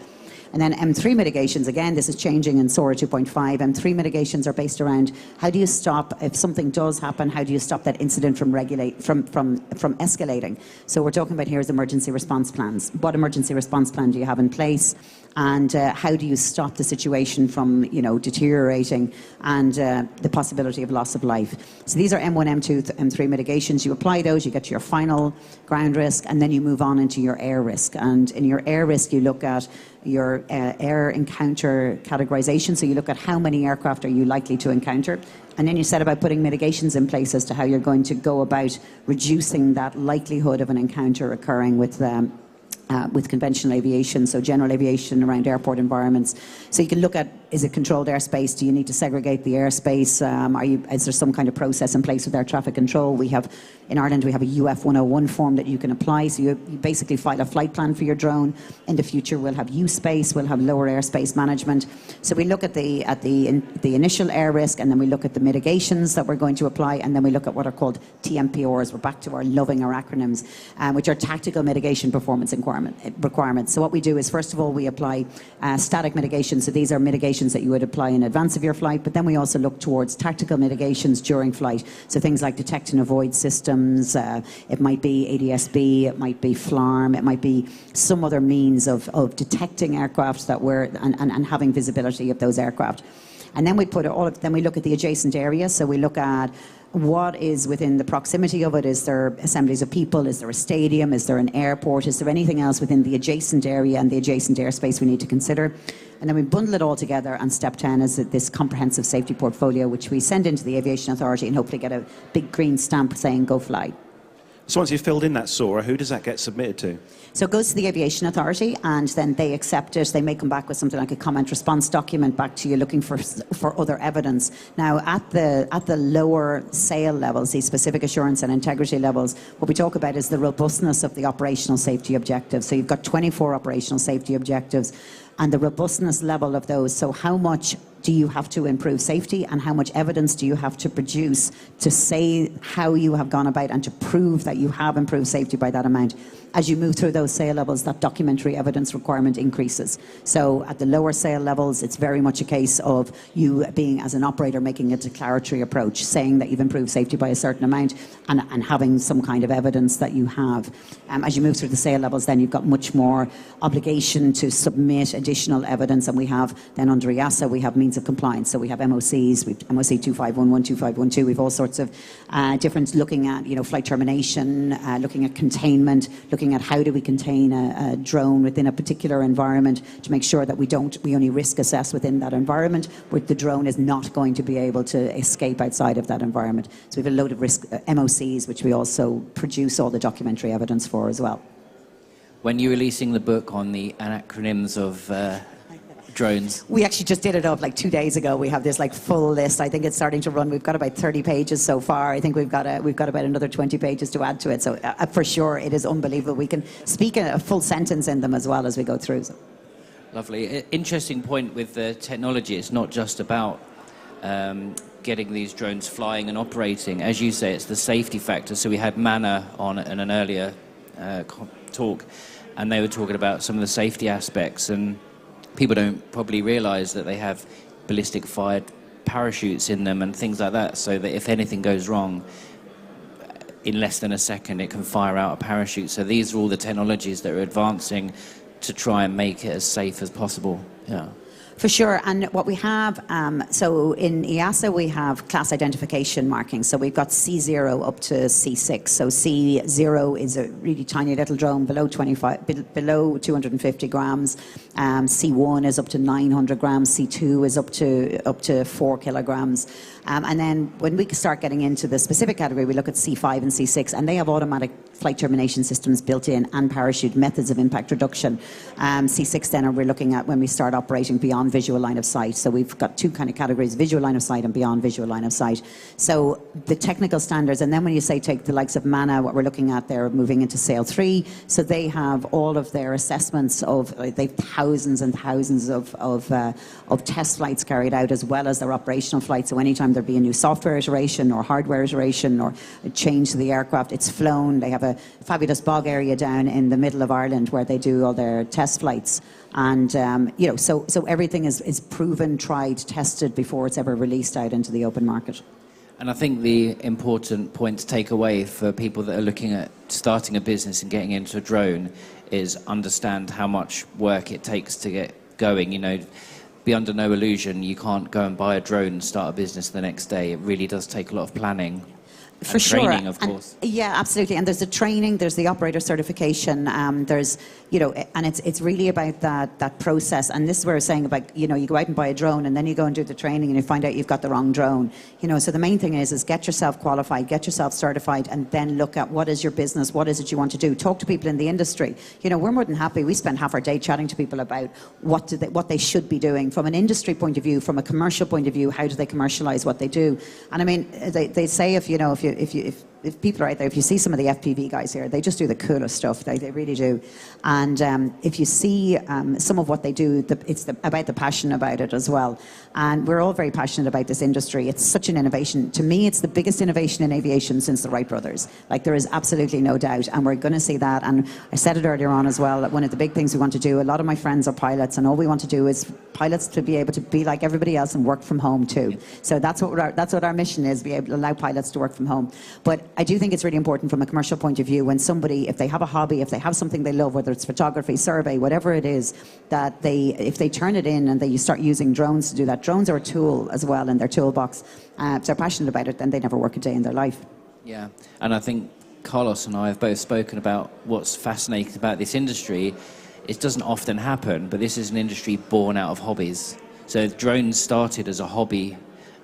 And then M3 mitigations, again, this is changing in SORA 2.5. M3 mitigations are based around how do you stop, if something does happen, how do you stop that incident from escalating? So we're talking about here is emergency response plans. What emergency response plan do you have in place? And how do you stop the situation from, deteriorating and the possibility of loss of life? So these are M1, M2, M3 mitigations. You apply those, you get to your final ground risk, and then you move on into your air risk. And in your air risk, you look at your air encounter categorization. So you look at how many aircraft are you likely to encounter. And then you set about putting mitigations in place as to how you're going to go about reducing that likelihood of an encounter occurring with conventional aviation, so general aviation around airport environments. So you can look at, is it controlled airspace? Do you need to segregate the airspace? Is there some kind of process in place with air traffic control? In Ireland, we have a UF 101 form that you can apply. So you basically file a flight plan for your drone. In the future, we'll have U-space, we'll have lower airspace management. So we look at the initial air risk, and then we look at the mitigations that we're going to apply, and then we look at what are called TMPRs. We're back to our acronyms, which are tactical mitigation performance requirements. So what we do is, first of all, we apply static mitigation. So these are mitigations that you would apply in advance of your flight, but then we also look towards tactical mitigations during flight. So things like detect and avoid systems, it might be ADS-B, it might be FLARM, it might be some other means of detecting aircraft that and having visibility of those aircraft. And then we look at the adjacent area. So we look at what is within the proximity of it. Is there assemblies of people? Is there a stadium? Is there an airport? Is there anything else within the adjacent area and the adjacent airspace we need to consider? And then we bundle it all together, and step 10 is this comprehensive safety portfolio, which we send into the Aviation Authority and hopefully get a big green stamp saying go fly. So once you've filled in that SORA, who does that get submitted to? So it goes to the Aviation Authority, and then they accept it. They may come back with something like a comment response document back to you looking for other evidence. Now, at the lower SAIL levels, these specific assurance and integrity levels, what we talk about is the robustness of the operational safety objectives. So you've got 24 operational safety objectives, and the robustness level of those. So how much do you have to improve safety, and how much evidence do you have to produce to say how you have gone about and to prove that you have improved safety by that amount? As you move through those SAIL levels, that documentary evidence requirement increases. So at the lower SAIL levels, it's very much a case of you being, as an operator, making a declaratory approach, saying that you've improved safety by a certain amount and having some kind of evidence that you have. As you move through the SAIL levels, then you've got much more obligation to submit additional evidence, and we have then under EASA, we have means of compliance. So we have MOCs, we've MOC 2511, 2512, we've all sorts of different, looking at flight termination, looking at containment, looking at how do we contain a drone within a particular environment to make sure that we only risk assess within that environment, where the drone is not going to be able to escape outside of that environment. So we have a load of risk MOCs, which we also produce all the documentary evidence for as well. When you're releasing the book on the acronyms of drones? We actually just did it up like 2 days ago. We have this full list. I think it's starting to run. We've got about 30 pages so far. I think we've got about another 20 pages to add to it. So for sure, it is unbelievable. We can speak a full sentence in them as well as we go through. So. Lovely. Interesting point with the technology. It's not just about getting these drones flying and operating. As you say, it's the safety factor. So we had Manna on in an earlier talk, and they were talking about some of the safety aspects, and people don't probably realise that they have ballistic fired parachutes in them and things like that, so that if anything goes wrong, in less than a second it can fire out a parachute. So these are all the technologies that are advancing to try and make it as safe as possible. Yeah. For sure, and what we have, so in EASA we have class identification marking. So we've got C0 up to C6. So C0 is a really tiny little drone below 250 grams. C1 is up to 900 grams. C2 is up to 4 kilograms. And then when we start getting into the specific category, we look at C5 and C6, and they have automatic flight termination systems built in and parachute methods of impact reduction. C6 then we're looking at when we start operating beyond visual line of sight. So we've got two kind of categories, visual line of sight and beyond visual line of sight. So the technical standards, and then when you say take the likes of MANA, what we're looking at, they're moving into SAIL 3. So they have all of their assessments of, they've thousands and thousands of test flights carried out, as well as their operational flights. So anytime there be a new software iteration or hardware iteration or a change to the aircraft, it's flown. They have a fabulous bog area down in the middle of Ireland where they do all their test flights. And, so everything is proven, tried, tested before it's ever released out into the open market. And I think the important point to take away for people that are looking at starting a business and getting into a drone is understand how much work it takes to get going. Be under no illusion, you can't go and buy a drone and start a business the next day. It really does take a lot of planning. For and sure, training, of course. Yeah, absolutely. And there's the training, there's the operator certification. There's, and it's really about that process. And this is where we're saying about, you go out and buy a drone, and then you go and do the training, and you find out you've got the wrong drone. So the main thing is get yourself qualified, get yourself certified, and then look at what is your business, what is it you want to do. Talk to people in the industry. We're more than happy. We spend half our day chatting to people about what they should be doing from an industry point of view, from a commercial point of view. How do they commercialize what they do? And I mean, they say if people are out there, if you see some of the FPV guys here, they just do the coolest stuff. They really do. And if you see some of what they do, it's about the passion about it as well. And we're all very passionate about this industry. It's such an innovation. To me, it's the biggest innovation in aviation since the Wright brothers. There is absolutely no doubt. And we're going to see that. And I said it earlier on as well, that one of the big things we want to do, a lot of my friends are pilots, and all we want to do is pilots to be able to be like everybody else and work from home too. So that's what our mission is, be able to allow pilots to work from home. But I do think it's really important from a commercial point of view when somebody, if they have a hobby, if they have something they love, whether it's photography, survey, whatever it is, that if they turn it in and they start using drones to do that, drones are a tool as well in their toolbox. If they're passionate about it, then they never work a day in their life. Yeah, and I think Carlos and I have both spoken about what's fascinating about this industry. It doesn't often happen, but this is an industry born out of hobbies. So drones started as a hobby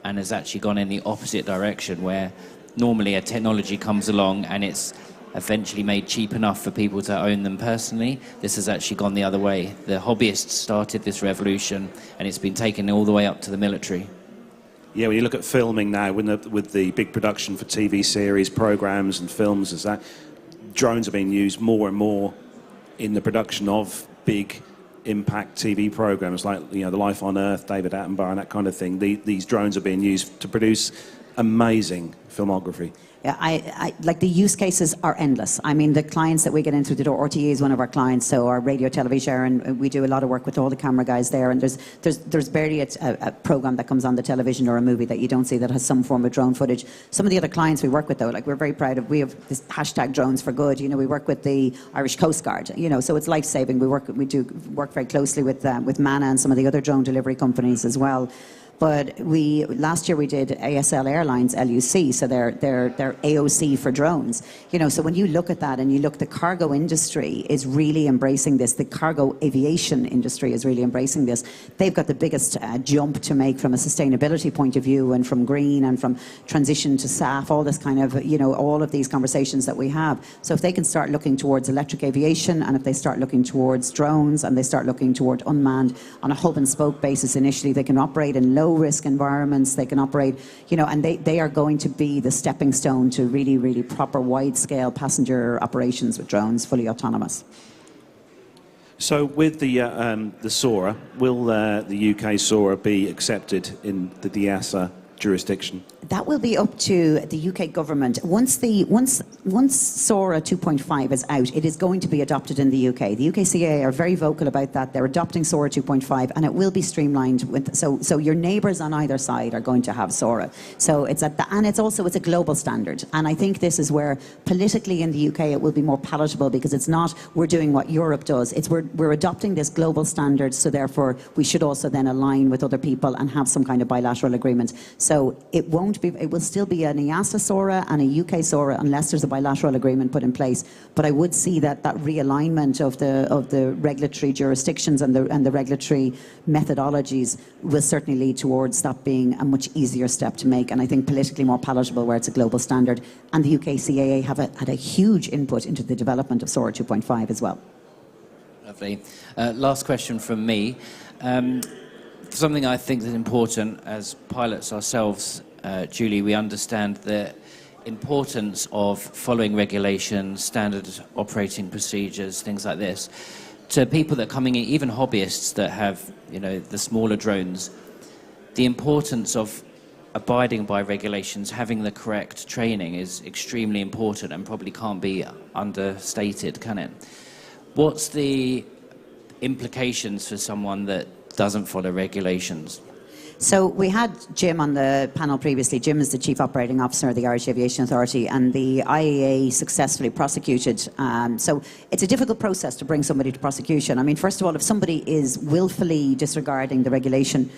and has actually gone in the opposite direction, where normally a technology comes along and it's eventually made cheap enough for people to own them personally. This has actually gone the other way. The hobbyists started this revolution, and it's been taken all the way up to the military. Yeah, when you look at filming now, with the big production for TV series, programs and films, as that, drones are being used more and more in the production of big impact TV programs like The Life on Earth, David Attenborough, and that kind of thing. These drones are being used to produce amazing filmography. Yeah, I like the use cases are endless. I mean, the clients that we get in through the door, RTE is one of our clients, so our radio, television, and we do a lot of work with all the camera guys there. And there's barely a program that comes on the television or a movie that you don't see that has some form of drone footage. Some of the other clients we work with, though, we're very proud of. We have this hashtag Drones for Good. We work with the Irish Coast Guard. So it's life saving. We do work very closely with MANA and some of the other drone delivery companies as well. But last year we did ASL Airlines LUC, so they're AOC for drones. So when you look at that and you look, the cargo industry is really embracing this. The cargo aviation industry is really embracing this. They've got the biggest jump to make from a sustainability point of view, and from green and from transition to SAF, all this kind of, all of these conversations that we have. So if they can start looking towards electric aviation, and if they start looking towards drones, and they start looking toward unmanned on a hub and spoke basis initially, they can operate in low risk environments, they can operate, and they are going to be the stepping stone to really, really proper wide scale passenger operations with drones, fully autonomous. So with the SORA, will the UK SORA be accepted in the DIASA jurisdiction? That will be up to the UK government. Once SORA 2.5 is out, it is going to be adopted in the UK. The UK CAA are very vocal about that. They're adopting SORA 2.5, and it will be streamlined. So your neighbours on either side are going to have SORA. So it's a global standard. And I think this is where politically in the UK it will be more palatable, because it's not we're doing what Europe does. It's we're adopting this global standard. So therefore we should also then align with other people and have some kind of bilateral agreement. So it will still be an EASA SORA and a UK SORA unless there's a bilateral agreement put in place. But I would see that realignment of the regulatory jurisdictions and the regulatory methodologies will certainly lead towards that being a much easier step to make, and I think politically more palatable where it's a global standard. And the UK CAA had a huge input into the development of SORA 2.5 as well. Lovely. Last question from me. Something I think is important as pilots ourselves, Julie, we understand the importance of following regulations, standard operating procedures, things like this. To people that are coming in, even hobbyists that have, the smaller drones, the importance of abiding by regulations, having the correct training is extremely important and probably can't be understated, can it? What's the implications for someone that doesn't follow regulations? So we had Jim on the panel previously. Jim is the Chief Operating Officer of the Irish Aviation Authority, and the IAA successfully prosecuted. So it's a difficult process to bring somebody to prosecution. I mean, first of all, if somebody is willfully disregarding the regulation,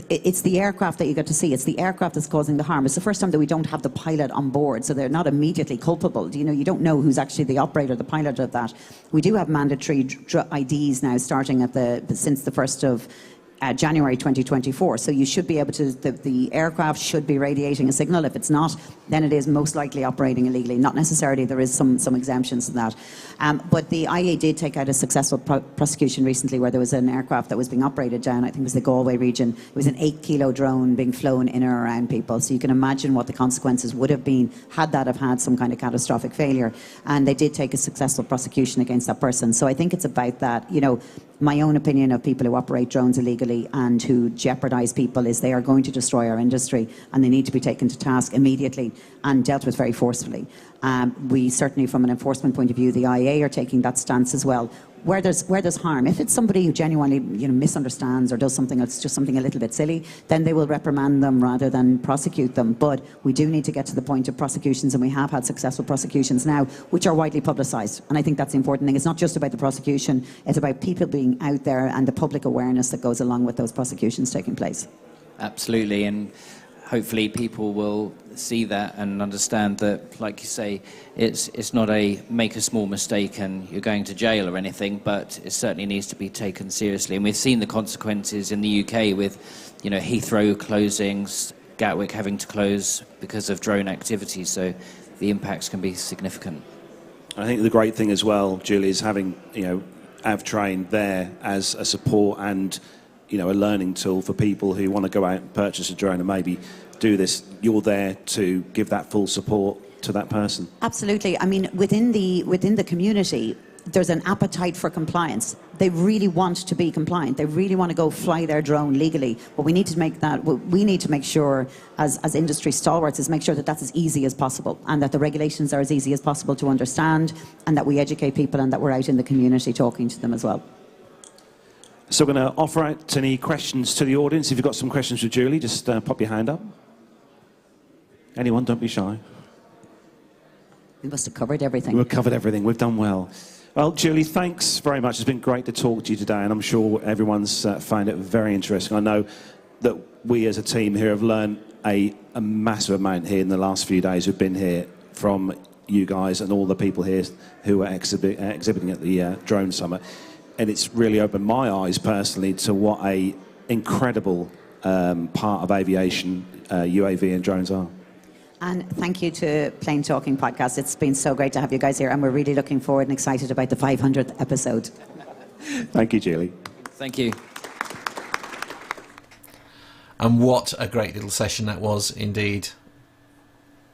it's the aircraft that you get to see. It's the aircraft that's causing the harm. It's the first time that we don't have the pilot on board, so they're not immediately culpable. You don't know who's actually the operator, the pilot of that. We do have mandatory IDs now starting since the 1st of January 2024. So you should be able to, the aircraft should be radiating a signal. If it's not, then it is most likely operating illegally. Not necessarily, there is some exemptions in that. But the IA did take out a successful prosecution recently where there was an aircraft that was being operated down, I think it was the Galway region. It was an 8-kilo drone being flown in or around people. So you can imagine what the consequences would have been had that have had some kind of catastrophic failure. And they did take a successful prosecution against that person. So I think it's about that, my own opinion of people who operate drones illegally and who jeopardize people is they are going to destroy our industry, and they need to be taken to task immediately and dealt with very forcefully. We certainly, from an enforcement point of view, the IA are taking that stance as well. Where there's harm, if it's somebody who genuinely misunderstands or does something that's just something a little bit silly, then they will reprimand them rather than prosecute them. But we do need to get to the point of prosecutions, and we have had successful prosecutions now, which are widely publicised. And I think that's the important thing. It's not just about the prosecution, it's about people being out there and the public awareness that goes along with those prosecutions taking place. Absolutely, and hopefully people will see that and understand that, like you say, it's not a make a small mistake and you're going to jail or anything, but it certainly needs to be taken seriously. And we've seen the consequences in the UK with, Heathrow closing, Gatwick having to close because of drone activity, so the impacts can be significant. I think the great thing as well, Julie, is having, AvTrain there as a support and a learning tool for people who want to go out and purchase a drone and maybe do this. You're there to give that full support to that person. Absolutely. I mean, within the community, there's an appetite for compliance. They really want to be compliant. They really want to go fly their drone legally. But we need to make sure, as industry stalwarts, is make sure that that's as easy as possible, and that the regulations are as easy as possible to understand, and that we educate people, and that we're out in the community talking to them as well. So we're going to offer out any questions to the audience. If you've got some questions for Julie, just pop your hand up. Anyone, don't be shy. We must have covered everything. We've covered everything. We've done well. Well, Julie, thanks very much. It's been great to talk to you today, and I'm sure everyone's found it very interesting. I know that we as a team here have learned a massive amount here in the last few days we've been here from you guys and all the people here who are exhibiting at the Drone Summit. And it's really opened my eyes personally to what a incredible part of aviation UAV and drones are. And thank you to Plain Talking Podcast. It's been so great to have you guys here, and we're really looking forward and excited about the 500th episode. Thank you, Julie. Thank you. And what a great little session that was indeed.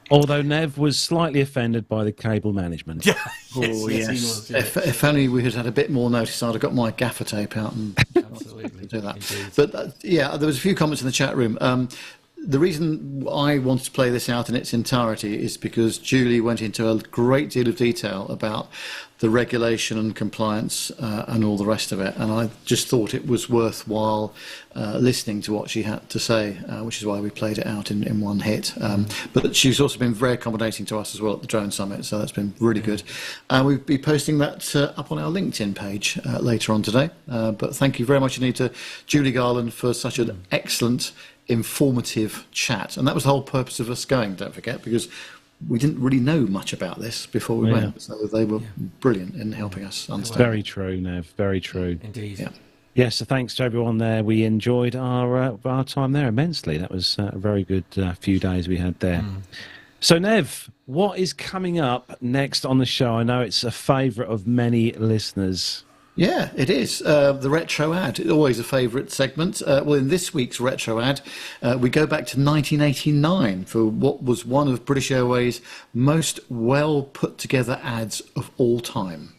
Although Nev was slightly offended by the cable management. Yeah. Oh, yes. He was, yeah. If only we had had a bit more notice, I'd have got my gaffer tape out and Absolutely. do that. Indeed. But there was a few comments in the chat room. the reason I wanted to play this out in its entirety is because Julie went into a great deal of detail about the regulation and compliance and all the rest of it, and I just thought it was worthwhile listening to what she had to say, which is why we played it out in one hit. But she's also been very accommodating to us as well at the Drone Summit, so that's been really good. We'll be posting that up on our LinkedIn page later on today. But thank you very much indeed to Julie Garland for such an excellent, informative chat. And that was the whole purpose of us going, don't forget, because we didn't really know much about this before we went. So they were brilliant in helping us understand. Very true, Nev. Very true. Indeed. Yeah. Yes, so thanks to everyone there. We enjoyed our time there immensely. That was a very good few days we had there. So, Nev, what is coming up next on the show? I know it's a favourite of many listeners. Yeah, it is. The retro ad, always a favourite segment. Well, in this week's retro ad, we go back to 1989 for what was one of British Airways' most well put together ads of all time.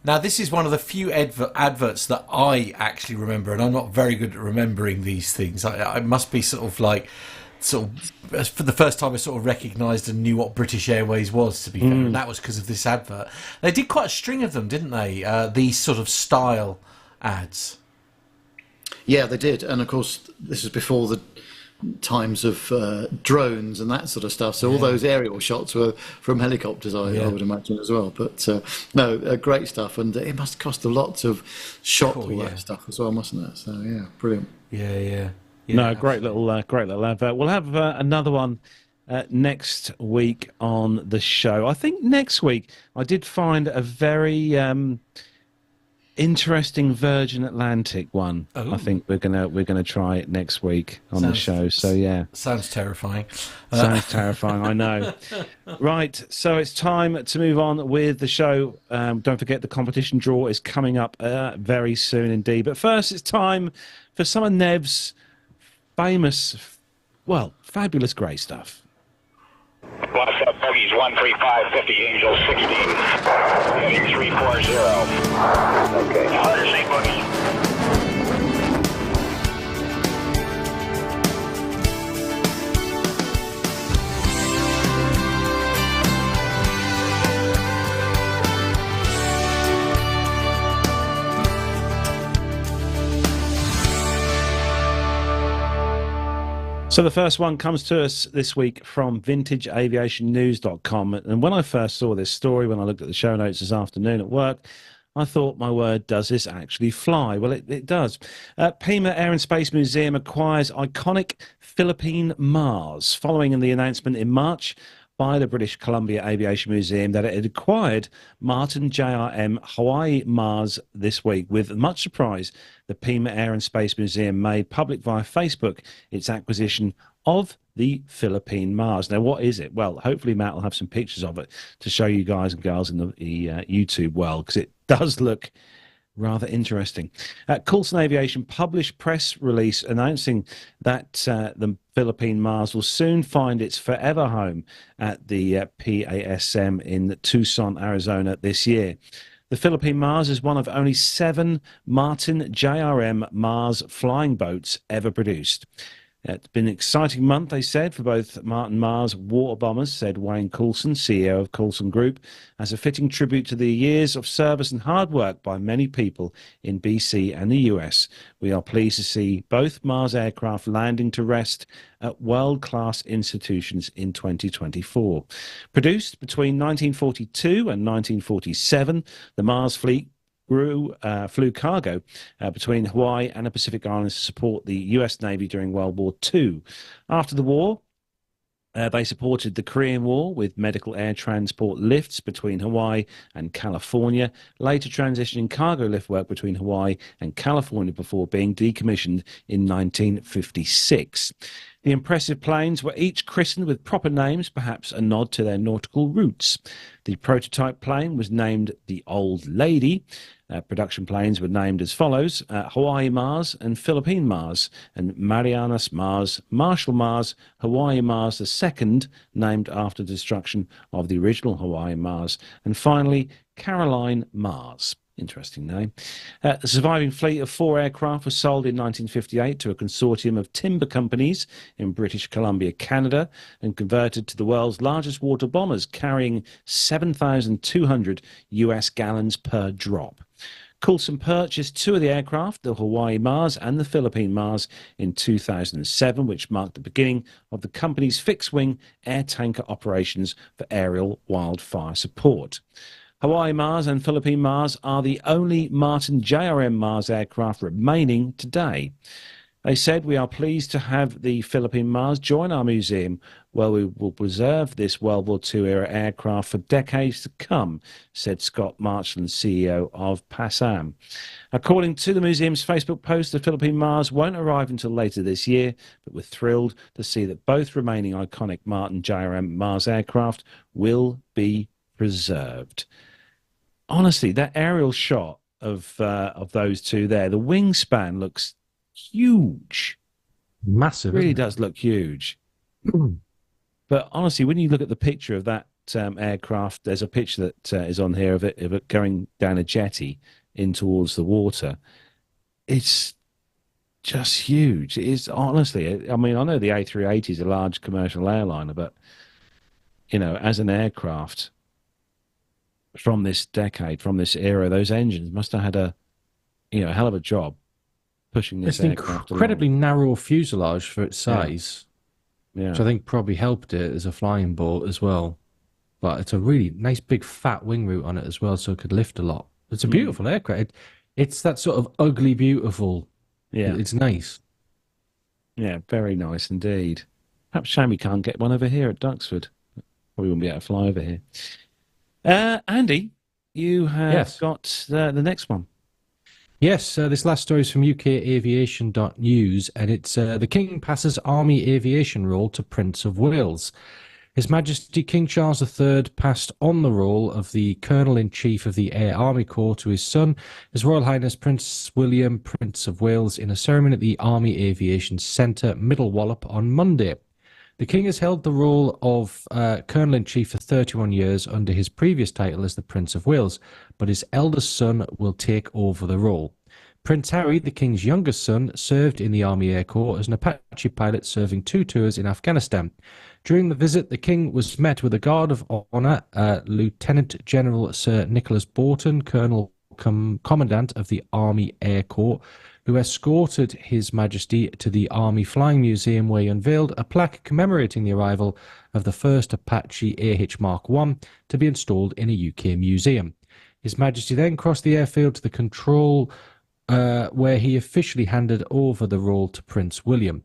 Now, this is one of the few adverts that I actually remember, and I'm not very good at remembering these things. I must be for the first time I sort of recognised and knew what British Airways was, to be fair, and that was because of this advert. They did quite a string of them, didn't they? These sort of style ads. Yeah, they did, and of course, this was before the times of drones and that sort of stuff, so all those aerial shots were from helicopters, I would imagine as well. But great stuff, and it must cost a lot of shot all that stuff as well, mustn't it? So yeah, brilliant. Yeah, no, great little advert. We'll have another one next week on the show. I think next week I did find a very interesting Virgin Atlantic one. I think we're gonna try it next week on the show. So yeah, sounds terrifying. Sounds terrifying. I know. Right, so it's time to move on with the show. Don't forget the competition draw is coming up very soon indeed. But first, it's time for some of Nev's famous, fabulous grey stuff. Blast up bogies 135, 50, Angel 16, heading 340. Okay. 108 bogies. So the first one comes to us this week from vintageaviationnews.com. And when I first saw this story, when I looked at the show notes this afternoon at work, I thought, my word, does this actually fly? Well, it does. Pima Air and Space Museum acquires iconic Philippine Mars following the announcement in March by the British Columbia Aviation Museum that it had acquired Martin JRM Hawaii Mars this week. With much surprise, the Pima Air and Space Museum made public via Facebook its acquisition of the Philippine Mars. Now, what is it? Well, hopefully Matt will have some pictures of it to show you guys and girls in the YouTube world, because it does look rather interesting. Coulson Aviation published press release announcing that the Philippine Mars will soon find its forever home at the PASM in Tucson, Arizona this year. The Philippine Mars is one of only 7 Martin JRM Mars flying boats ever produced. It's been an exciting month, they said, for both Martin Mars water bombers, said Wayne Coulson, CEO of Coulson Group, as a fitting tribute to the years of service and hard work by many people in BC and the US. We are pleased to see both Mars aircraft landing to rest at world-class institutions in 2024. Produced between 1942 and 1947, the Mars fleet flew cargo between Hawaii and the Pacific Islands to support the US Navy during World War II. After the war, they supported the Korean War with medical air transport lifts between Hawaii and California, later transitioning cargo lift work between Hawaii and California before being decommissioned in 1956. The impressive planes were each christened with proper names, perhaps a nod to their nautical roots. The prototype plane was named the Old Lady. Production planes were named as follows: Hawaii Mars and Philippine Mars, and Marianas Mars, Marshall Mars, Hawaii Mars II, named after the destruction of the original Hawaii Mars, and finally Caroline Mars. Interesting name. The surviving fleet of 4 aircraft was sold in 1958 to a consortium of timber companies in British Columbia, Canada, and converted to the world's largest water bombers, carrying 7,200 US gallons per drop. Coulson purchased 2 of the aircraft, the Hawaii Mars and the Philippine Mars, in 2007, which marked the beginning of the company's fixed-wing air tanker operations for aerial wildfire support. Hawaii Mars and Philippine Mars are the only Martin JRM Mars aircraft remaining today. They said, "We are pleased to have the Philippine Mars join our museum, where we will preserve this World War II-era aircraft for decades to come," said Scott Marchland, CEO of PASAM. According to the museum's Facebook post, the Philippine Mars won't arrive until later this year, but we're thrilled to see that both remaining iconic Martin JRM Mars aircraft will be preserved. Honestly, that aerial shot of those two there, the wingspan looks huge. Massive. It really does look huge. But honestly, when you look at the picture of that aircraft, there's a picture that is on here of it going down a jetty in towards the water. It's just huge. It is, honestly. I mean, I know the A380 is a large commercial airliner, but you know, as an aircraft from this decade, from this era, those engines must have had a hell of a job pushing this aircraft. It's an incredibly narrow fuselage for its size, yeah. Which I think probably helped it as a flying boat as well. But it's a really nice big fat wing root on it as well, so it could lift a lot. It's a beautiful aircraft. It's that sort of ugly beautiful. Yeah, it's nice. Yeah, very nice indeed. Perhaps shame we can't get one over here at Duxford. Probably wouldn't be able to fly over here. Andy, you have got the next one. Yes, this last story is from ukaviation.news, and it's the King passes Army Aviation role to Prince of Wales. His Majesty King Charles III passed on the role of the Colonel-in-Chief of the Air Army Corps to his son, His Royal Highness Prince William, Prince of Wales, in a ceremony at the Army Aviation Centre, Middle Wallop, on Monday. The King has held the role of Colonel-in-Chief for 31 years under his previous title as the Prince of Wales, but his eldest son will take over the role. Prince Harry, the King's youngest son, served in the Army Air Corps as an Apache pilot, serving 2 tours in Afghanistan. During the visit, the King was met with a guard of honour, Lieutenant General Sir Nicholas Bourton, Colonel Commandant of the Army Air Corps, who escorted His Majesty to the Army Flying Museum, where he unveiled a plaque commemorating the arrival of the first Apache AH Mark I to be installed in a UK museum. His Majesty then crossed the airfield to the control, where he officially handed over the role to Prince William.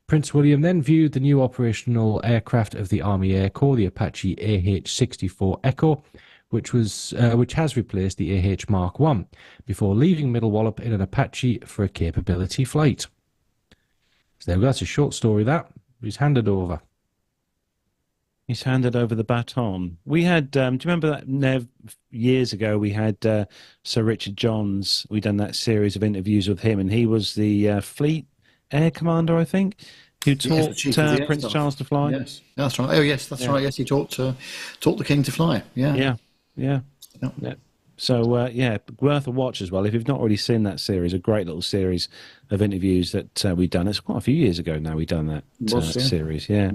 Prince William then viewed the new operational aircraft of the Army Air Corps, the Apache AH-64 Echo, which has replaced the AH Mark I, before leaving Middle Wallop in an Apache for a capability flight. So that's a short story that. He's handed over. He's handed over the baton. We had, do you remember that, Nev, years ago, we had Sir Richard Johns. We'd done that series of interviews with him, and he was the Fleet Air Commander, I think, who taught Prince Charles to fly. Yes, that's right. Oh, yes, that's right. Yes, he taught the King to fly. Yeah. Yeah. So, yeah, worth a watch as well. If you've not already seen that series, a great little series of interviews that we've done. It's quite a few years ago now we've done that series, yeah.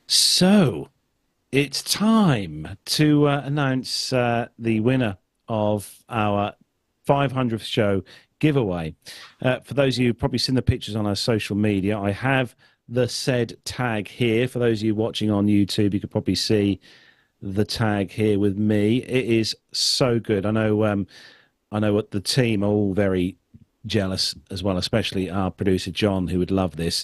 So, it's time to announce the winner of our 500th show giveaway. For those of you who've probably seen the pictures on our social media, I have the said tag here. For those of you watching on YouTube, you could probably see the tag here with me. It is so good. I know what the team are all very jealous as well, especially our producer John, who would love this.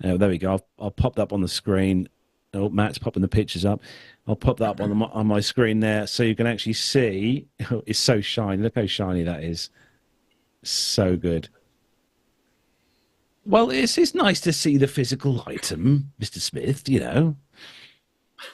There we go. I'll pop that up on the screen. Oh, Matt's popping the pictures up. I'll pop that up on my screen there so you can actually see. It's so shiny. Look how shiny that is. So good. Well, it's nice to see the physical item, Mr. Smith, you know.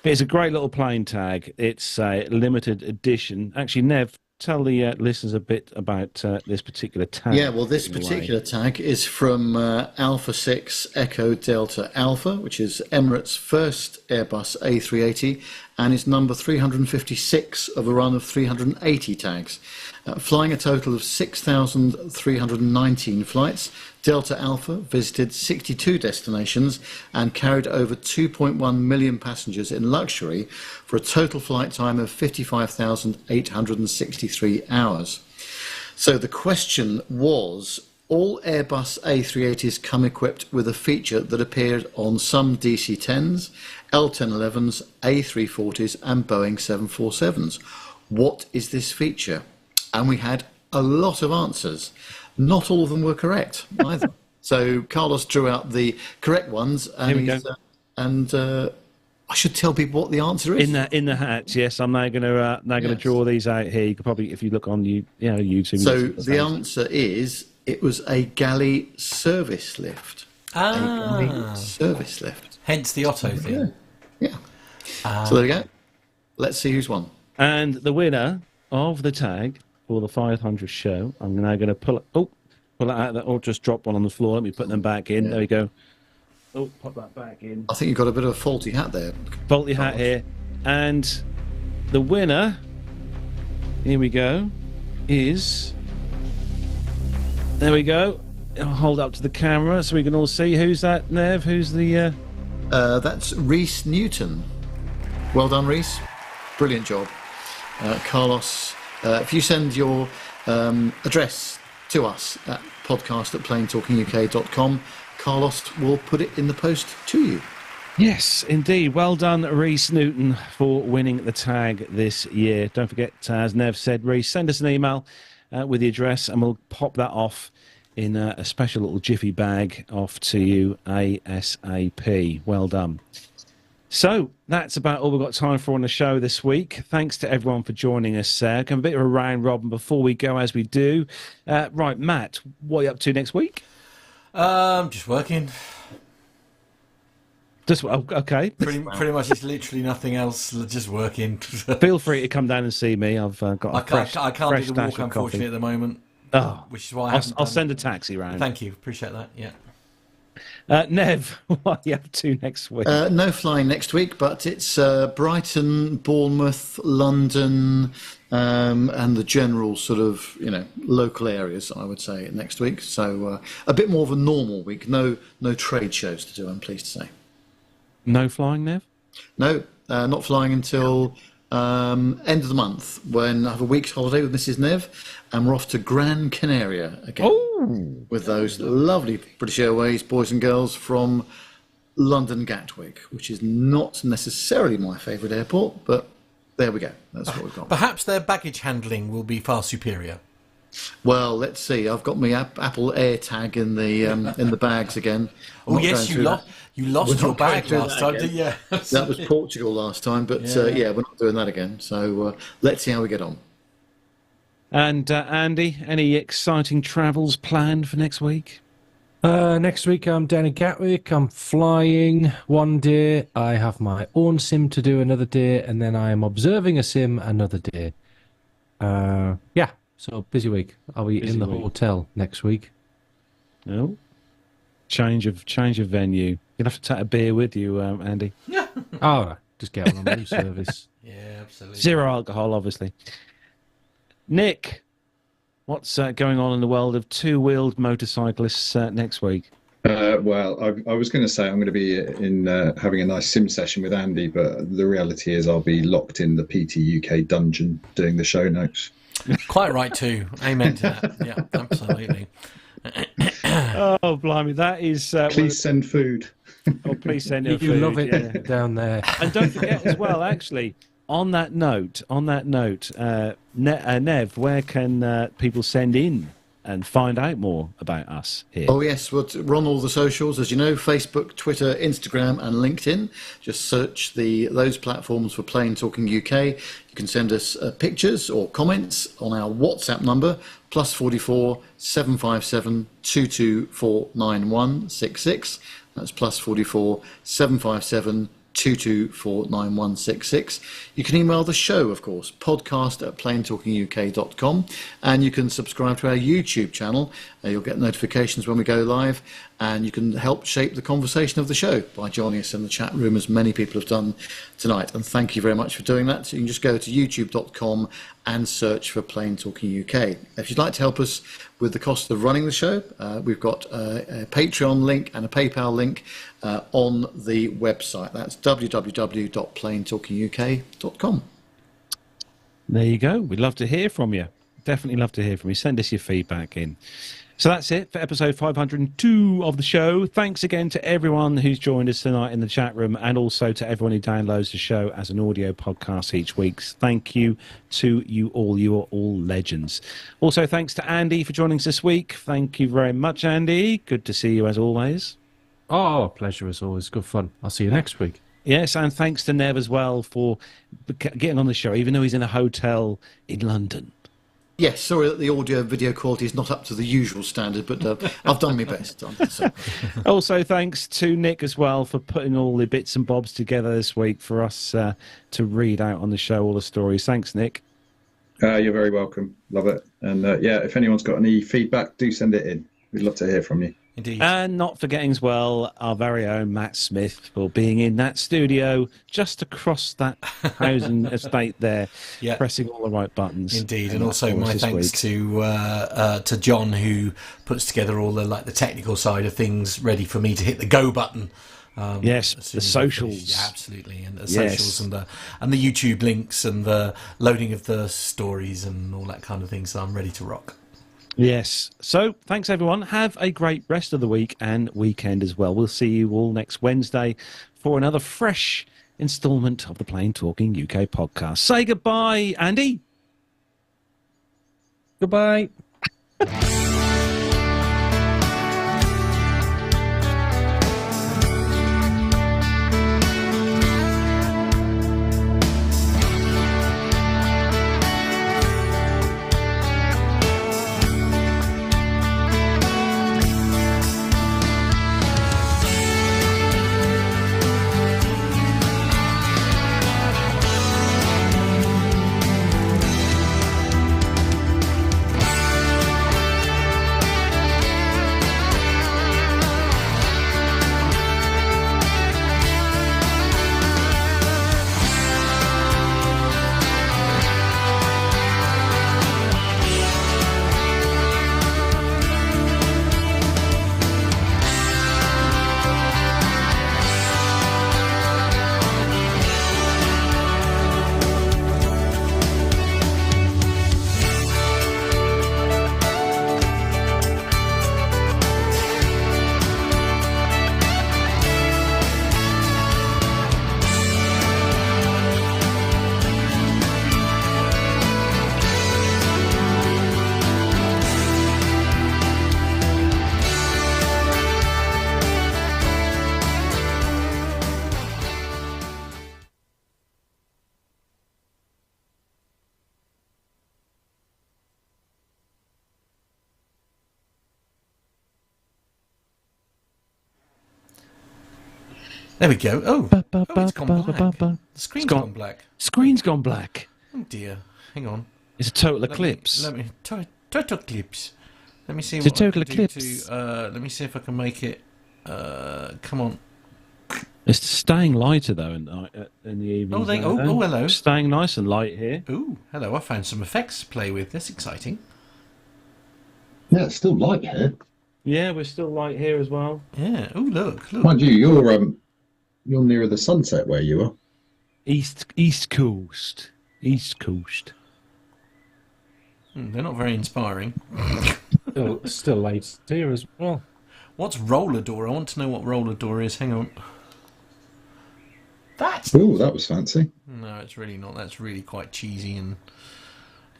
It's a great little plane tag. It's a limited edition. Actually, Nev, tell the listeners a bit about this particular tag. Yeah, well, this particular tag is from Alpha 6 Echo Delta Alpha, which is Emirates' first Airbus A380, and is number 356 of a run of 380 tags. Flying a total of 6,319 flights, Delta Alpha visited 62 destinations and carried over 2.1 million passengers in luxury for a total flight time of 55,863 hours. So the question was, all Airbus A380s come equipped with a feature that appeared on some DC-10s, L-1011s, A340s and Boeing 747s. What is this feature? And we had a lot of answers. Not all of them were correct either. So Carlos drew out the correct ones, and I should tell people what the answer is. In the hat, yes. I'm now going to draw these out here. You could probably, if you look on YouTube. So the answer is it was a galley service lift. A galley service lift. Hence the Otto thing. Yeah. So there you go. Let's see who's won. And the winner of the tag for the 500 show, I'm now going to pull it out, or just drop one on the floor. Let me put them back in. There we go. Oh, pop that back in. I think you've got a bit of a faulty hat there. Faulty hat here. And the winner, here we go, is... There we go. I'll hold up to the camera so we can all see. Who's that, Nev? Who's the... That's Reese Newton. Well done, Reese. Brilliant job. Carlos, if you send your address to us at podcast@planetalkinguk.com, Carlos will put it in the post to you. Yes, indeed. Well done, Reese Newton, for winning the tag this year. Don't forget, as Nev said, Reese, send us an email with the address and we'll pop that off in a special little jiffy bag off to you ASAP. Well done. So that's about all we've got time for on the show this week. Thanks to everyone for joining us. Come a bit of a round robin before we go, as we do. Right, Matt, what are you up to next week? Just working. Just okay. Pretty much, it's literally nothing else. Just working. Feel free to come down and see me. I've got a fresh I can't fresh do the walk, dash of unfortunately, coffee at the moment. Oh, which is why I'll send a taxi round. Thank you, appreciate that. Yeah. Nev, what are you up to next week? No flying next week, but it's Brighton, Bournemouth, London, and the general sort of local areas, I would say, next week. So a bit more of a normal week. No trade shows to do, I'm pleased to say. No flying, Nev? No, not flying until end of the month, when I have a week's holiday with Mrs. Nev, and we're off to Gran Canaria again. With those lovely British Airways boys and girls from London Gatwick, which is not necessarily my favourite airport, but there we go. That's what we've got. Perhaps their baggage handling will be far superior. Well, let's see. I've got my Apple AirTag in the bags again. Oh yes, you lost your bag last time, didn't you? That was Portugal last time, but we're not doing that again. So let's see how we get on. And Andy, any exciting travels planned for next week? Next week I'm down in Gatwick. I'm flying one day. I have my own sim to do another day, and then I am observing a sim another day. So busy week. I'll be in the hotel next week. No, change of venue. You'll have to take a beer with you, Andy. All right, just get on room service. Yeah, absolutely. 0 alcohol, obviously. Nick, what's going on in the world of two-wheeled motorcyclists next week? Well, I was going to say I'm going to be in having a nice sim session with Andy, but the reality is I'll be locked in the PT UK dungeon doing the show notes. Quite right too. Amen to that. Yeah, absolutely. Oh, blimey, that is... please send food. Oh, please send your You food. love it down there. And don't forget as well, actually, on that note, Nev, where can people send in and find out more about us here? Oh yes, we're on all the socials, as you know, Facebook, Twitter, Instagram and LinkedIn. Just search those platforms for Plain Talking UK. You can send us pictures or comments on our WhatsApp number, +44 757 224 9166. That's +44 757 224 9166. You can email the show, of course, podcast@plaintalkinguk.com, and you can subscribe to our YouTube channel. You'll get notifications when we go live, and you can help shape the conversation of the show by joining us in the chat room, as many people have done tonight. And thank you very much for doing that. So you can just go to youtube.com and search for Plain Talking UK. If you'd like to help us with the cost of running the show, we've got a Patreon link and a PayPal link on the website. That's www.plaintalkinguk.com. There you go. We'd love to hear from you. Definitely love to hear from you. Send us your feedback in. So that's it for episode 502 of the show. Thanks again to everyone who's joined us tonight in the chat room, and also to everyone who downloads the show as an audio podcast each week. Thank you to you all. You are all legends. Also, thanks to Andy for joining us this week. Thank you very much, Andy. Good to see you as always. Oh, pleasure as always. Good fun. I'll see you next week. Yes, and thanks to Nev as well for getting on the show, even though he's in a hotel in London. Yes, sorry that the audio-video quality is not up to the usual standard, but I've done my best. Also, thanks to Nick as well for putting all the bits and bobs together this week for us to read out on the show, all the stories. Thanks, Nick. You're very welcome. Love it. And yeah, if anyone's got any feedback, do send it in. We'd love to hear from you. Indeed. And not forgetting as well our very own Matt Smith for being in that studio just across that housing estate there, pressing all the right buttons. Indeed, and also my thanks to John, who puts together all the technical side of things, ready for me to hit the go button. Yes, the socials. Yeah, absolutely, and the socials and the YouTube links and the loading of the stories and all that kind of thing. So I'm ready to rock. Yes. So thanks, everyone. Have a great rest of the week and weekend as well. We'll see you all next Wednesday for another fresh instalment of the Plain Talking UK podcast. Say goodbye, Andy. Goodbye. There we go. Oh, it's gone black. The screen's gone black. Screen's gone black. Oh dear. Hang on. It's a total eclipse. Total eclipse. Let me see. It's a total eclipse. Let me see if I can make it. Come on. It's staying lighter though in the evening. Hello. Staying nice and light here. Ooh, hello. I found some effects to play with. That's exciting. Yeah, it's still light here. Yeah, we're still light here as well. Yeah. Oh, look. Mind you, you're nearer the sunset where you are. East Coast. They're not very inspiring. Still light here as well. What's roller door? I want to know what roller door is. Hang on. Oh, that was fancy. No, it's really not. That's really quite cheesy, and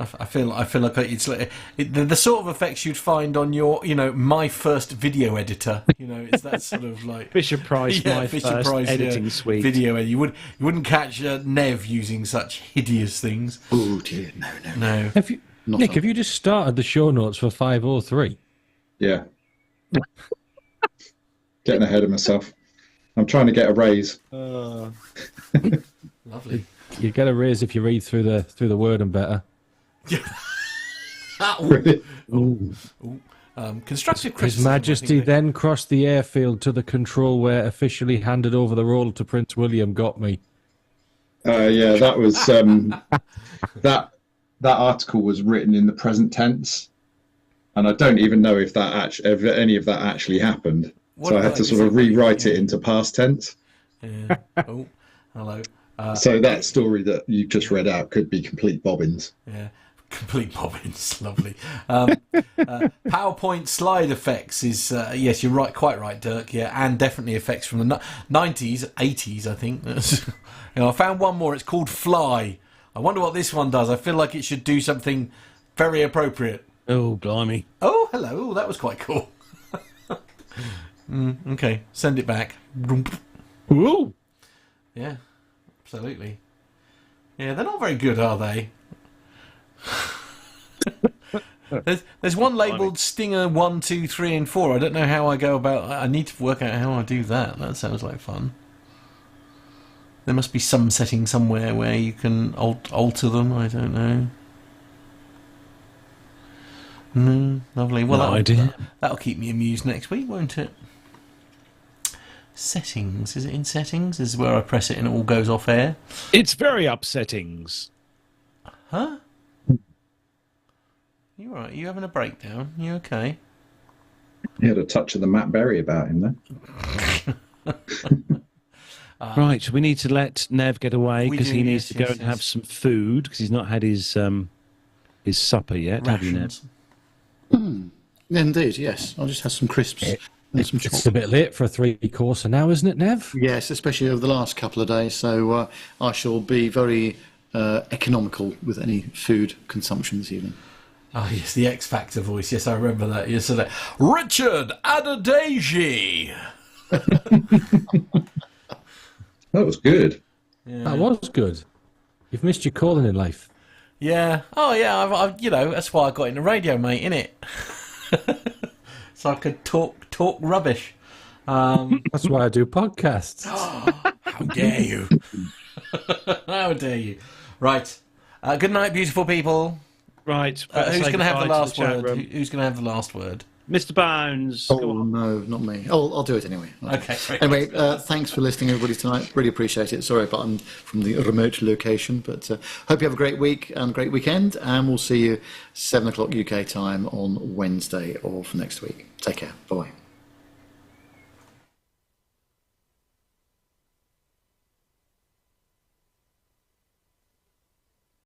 I feel like it's like the sort of effects you'd find on your, my first video editor. It's that sort of like Fisher Price, editing suite. Video editor. You wouldn't catch Nev using such hideous things. Oh dear, no. Have you just started the show notes for 503? Yeah. Getting ahead of myself. I'm trying to get a raise. Lovely. You get a raise if you read through the wording better. Constructive criticism. His Majesty then crossed the airfield to the control where officially handed over the role to Prince William. Got me. Yeah, that was that article was written in the present tense, and I don't even know if any of that actually happened. So I had to sort of rewrite it into past tense. Yeah. Oh, hello. So that story that you just read out could be complete bobbins. Yeah, complete bobbins. Lovely. PowerPoint slide effects is yes, you're right, quite right, Dirk. Yeah, and definitely effects from the 90s, 80s, I think. I found one more. It's called Fly. I wonder what this one does. I feel like it should do something very appropriate. Oh, blimey. Oh, hello. That was quite cool. Okay, send it back. Ooh. Yeah, absolutely. Yeah, they're not very good, are they? There's one labelled Stinger 1, 2, 3, and 4. I don't know how I go about. I need to work out how I do that. That sounds like fun. There must be some setting somewhere where you can alter them. I don't know. Lovely. Well, that'll keep me amused next week, won't it? Settings. Is it in settings? This is where I press it and it all goes off air. It's very upsettings. Huh? You all right? You having a breakdown? You okay? He had a touch of the Matt Berry about him there. Right, we need to let Nev get away because he needs to go and have some food because he's not had his supper yet. Rations. Have you, Nev? Indeed, yes. I'll just have some crisps. It's a bit late for a 3-courser now, isn't it, Nev? Yes, especially over the last couple of days. So I shall be very economical with any food consumption this evening. Oh, yes, the X Factor voice. Yes, I remember that. Yes, so that. Richard Adedeji. That was good. Yeah. That was good. You've missed your calling in life. Yeah. Oh, yeah. I've that's why I got into radio, mate. Innit? So I could talk rubbish. That's why I do podcasts. How dare you? How dare you? Right. Good night, beautiful people. Right. Who's going to have the last word? Who's going to have the last word? Mr. Bones. Oh, no, not me. Oh, I'll do it anyway. Okay. Great. Anyway, thanks for listening, everybody, tonight. Really appreciate it. Sorry, but I'm from the remote location. But hope you have a great week and great weekend. And we'll see you 7 o'clock UK time on Wednesday of next week. Take care. Bye.